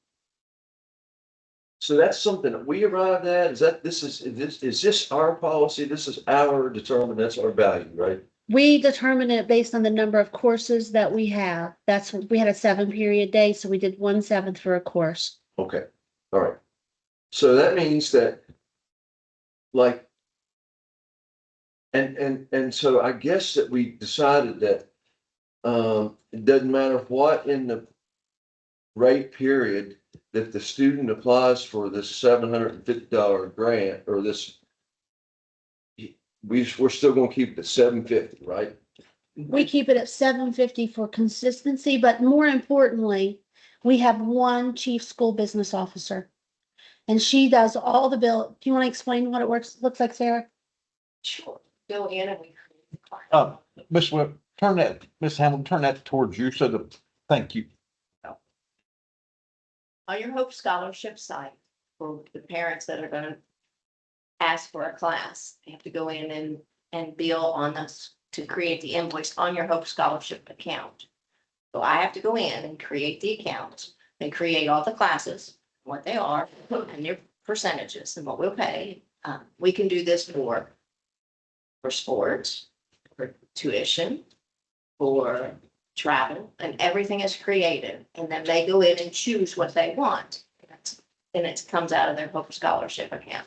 that's something that we arrived at. Is this our policy? This is our determined, that's our value, right? We determine it based on the number of courses that we have. We had a 7-period day, so we did 1/7 for a course. Okay. All right. So that means that like, and so I guess that we decided that it doesn't matter what in the rate period that the student applies for this $750 grant or this, we're still going to keep it at $750, right? We keep it at $750 for consistency, but more importantly, we have one chief school business officer. And she does all the bill. Do you want to explain what it looks like, Sarah? Sure. Go in and we. Miss Hamilton, turn that towards you so that, thank you. On your Hope Scholarship site, for the parents that are gonna ask for a class, they have to go in and bill on us to create the invoice on your Hope Scholarship account. So I have to go in and create the account and create all the classes, what they are, and their percentages and what we'll pay. We can do this for sports, for tuition, for travel, and everything is created. And then they go in and choose what they want. And it comes out of their Hope Scholarship account.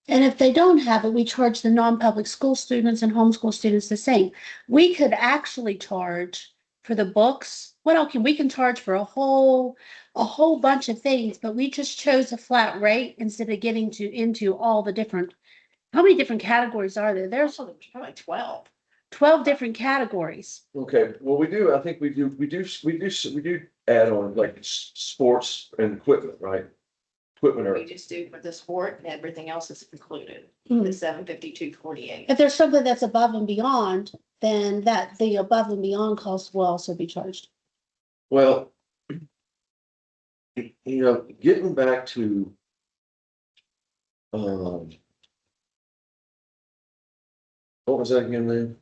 And if they don't have it, we charge the non-public school students and homeschool students the same. We could actually charge for the books. What else we can charge for a whole bunch of things, but we just chose a flat rate instead of getting into all the different, how many different categories are there? There's Also, there's probably 12. 12 different categories. Okay, well, I think we do add on like sports and equipment, right? Equipment We or, just do for the sport and everything else is included, Mhm. the 752.48. If there's something that's above and beyond, then the above and beyond cost will also be charged. well, getting back to, what was that again, then?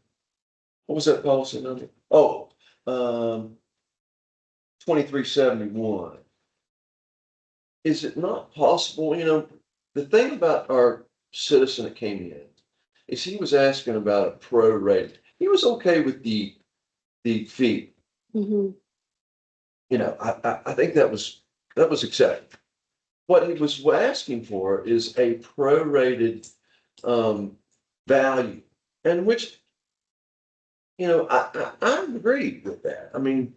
What was that policy number? Oh, 2371. Is it not possible, the thing about our citizen that came in is he was asking about a pro rate. He was okay with the fee. Mhm. I think that was accepted. What he was asking for is a prorated value, and which, I agree with that. I mean,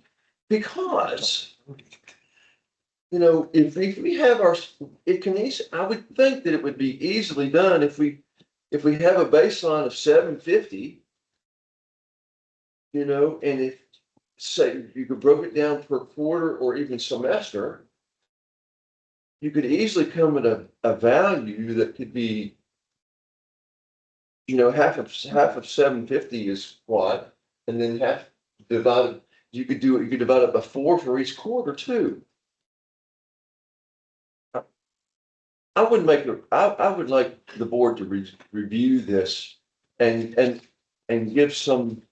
because, if we have I would think that it would be easily done if we have a baseline of 750, and if, say, you could broke it down per quarter or even semester, you could easily come at a value that could be, half of 750 is what, and then half divided, you could divide it by 4 for each quarter too. I would I would like the board to review this and give some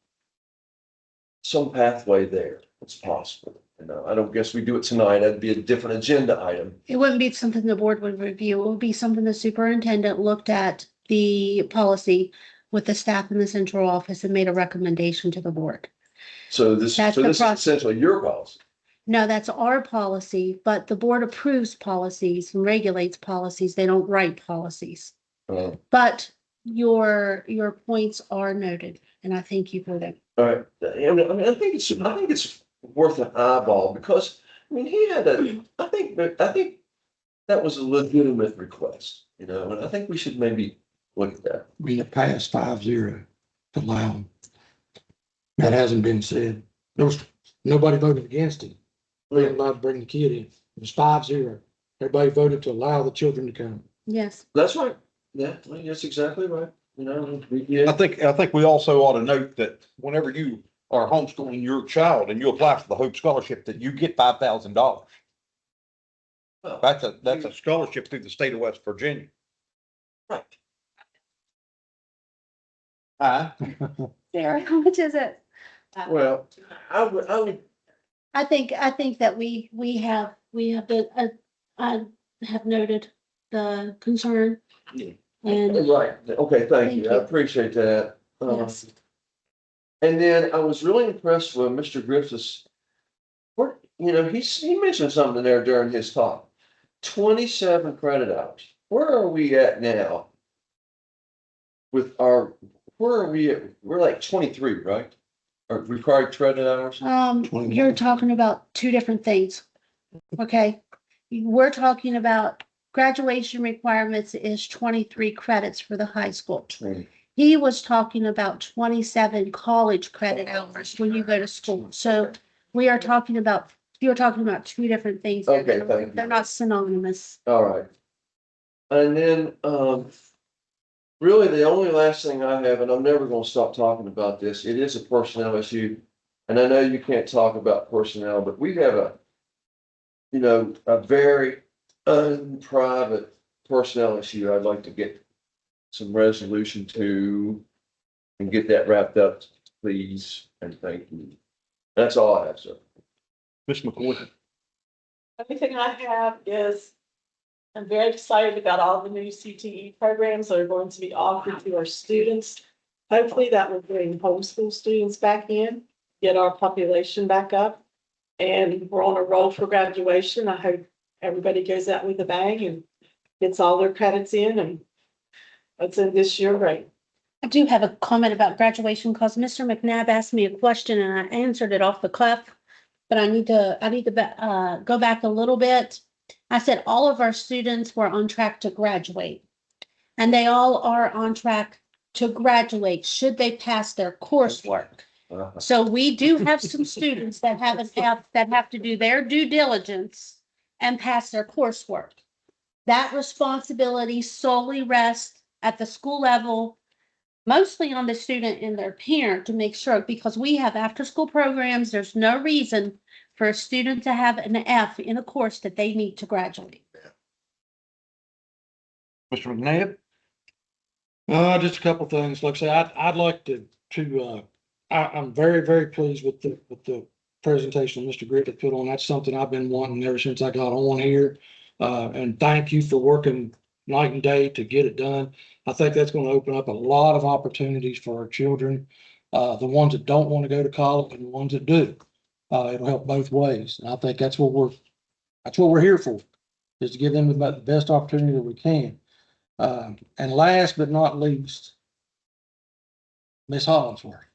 pathway there. It's possible. I don't guess we do it tonight. That'd be a different agenda item. It wouldn't be something the board would review. It would be something the superintendent looked at the policy with the staff in the central office and made a recommendation to the board. So this That's the is process. essentially your policy. No, that's our policy, but the board approves policies and regulates policies. They don't write policies. But your points are noted, and I thank you for them. All right. I think it's worth an eyeball because, he had I think that was a legitimate request, and I think we should maybe look at that. We have passed 5-0 to allow them. That hasn't been said. Nobody voted against it. We weren't allowed to bring the kid in. It was 5-0. Everybody voted to allow the children to come. Yes. That's right. Yeah, that's exactly right. Yeah. I think we also ought to note that whenever you are homeschooling your child and you apply for the Hope Scholarship, that you get $5,000. Well, That's a scholarship through the state of West Virginia. right. Sarah, how much is it? Well, I would. I think that we have I have noted the concern. And Right. Okay, thank you. Thank I you. appreciate that. yes, And then I was really impressed with Mr. Griffiths. He mentioned something there during his talk. 27 credit hours. Where are we at now? Where are we at? We're like 23, right? Or required credit hours? you're talking about two different things. Okay, we're talking about graduation requirements is 23 credits for the high school. 20. He was talking about 27 college credit hours when you go to school. So you're talking about two different things. Okay, thank you. They're not synonymous. All right. And then, really the only last thing I have, and I'm never gonna stop talking about this, it is a personnel issue. And I know you can't talk about personnel, but we have a very unprivate personnel issue I'd like to get some resolution to and get that wrapped up, please, and thank you. That's all I have, sir. Ms. McCoy. Only thing I have is I'm very excited about all the new CTE programs that are going to be offered to our students. Hopefully that will bring homeschool students back in, get our population back up. And we're on a roll for graduation. I hope everybody goes out with a bang and gets all their credits in and it's in this year, right? I do have a comment about graduation because Mr. McNabb asked me a question and I answered it off the cuff. But I need to go back a little bit. I said all of our students were on track to graduate. And they all are on track to graduate should they pass their coursework. So we do have some students that have an F that have to do their due diligence and pass their coursework. That responsibility solely rests at the school level, mostly on the student and their parent to make sure, because we have after-school programs, there's no reason for a student to have an F in a course that they need to graduate. Mr. McNabb? Just a couple things. Like I say, I'd like I'm very, very pleased with the presentation Mr. Griffith put on. That's something I've been wanting ever since I got on here. And thank you for working night and day to get it done. I think that's going to open up a lot of opportunities for our children, the ones that don't want to go to college and the ones that do. It'll help both ways. And I think that's what we're here for, is to give them the best opportunity that we can. And last but not least, Miss Hollingsworth.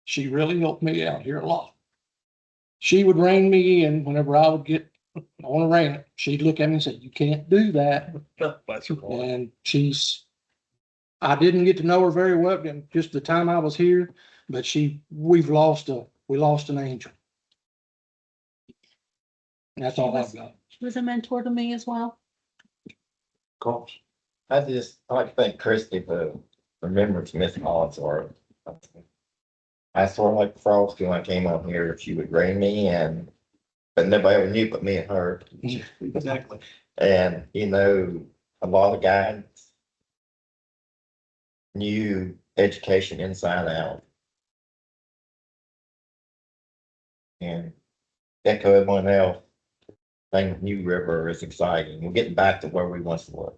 She really helped me out here a lot. She would rein me in whenever I would get on a rant. She'd look at me and say, "You can't do that." And I didn't get to know her very well in just the time I was here, but we lost an angel. And that's all I've got. She was a mentor to me as well. Coach. I like to thank Christy for remembering to Miss Hollingsworth. I sort of like Frosty when I came on here, she would rein me in, but nobody ever knew but me and her. Exactly. And, you know, a lot of guys knew education inside out. And echo everyone else, I think New River is exciting. We're getting back to where we once were.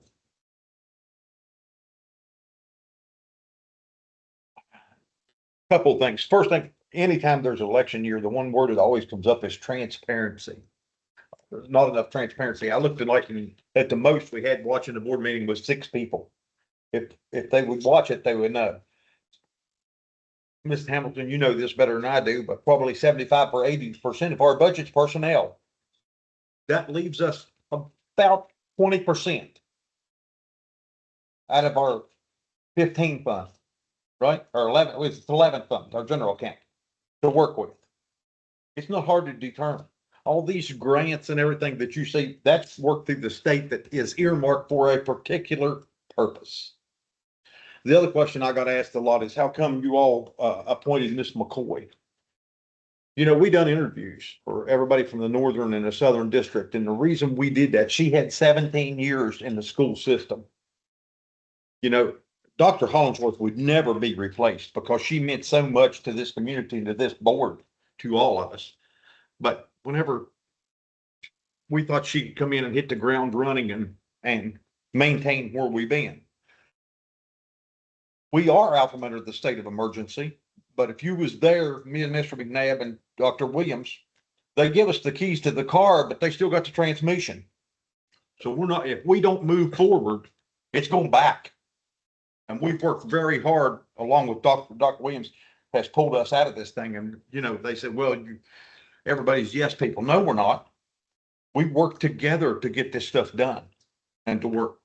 Couple of things. First thing, anytime there's election year, the one word that always comes up is transparency. There's not enough transparency. I looked at the most we had watching the board meeting was 6 people. If they would watch it, they would know. Mr. Hamilton, you know this better than I do, but probably 75 or 80% of our budget's personnel. That leaves us about 20% out of our 15 fund, right? Or 11, it's 11 fund, our general account to work with. It's not hard to determine. All these grants and everything that you see, that's worked through the state that is earmarked for a particular purpose. The other question I got asked a lot is how come you all appointed Miss McCoy? You know, we done interviews for everybody from the northern and the southern district. And the reason we did that, she had 17 years in the school system. You know, Dr. Hollingsworth would never be replaced because she meant so much to this community and to this board, to all of us. But whenever we thought she could come in and hit the ground running and maintain where we've been. We are out from under the state of emergency, but if you was there, me and Mr. McNabb and Dr. Williams, they give us the keys to the car, but they still got the transmission. So if we don't move forward, it's going back. And we've worked very hard along with Dr. Williams has pulled us out of this thing. And, you know, they said, well, everybody's yes people. No, we're not. We work together to get this stuff done and to work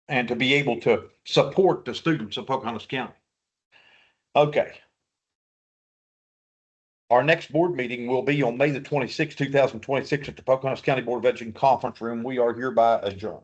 and to be able to support the students of Pocahontas County. Okay. Our next board meeting will be on May the 26th, 2026 at the Pocahontas County Board of Education Conference Room. We are hereby adjourned.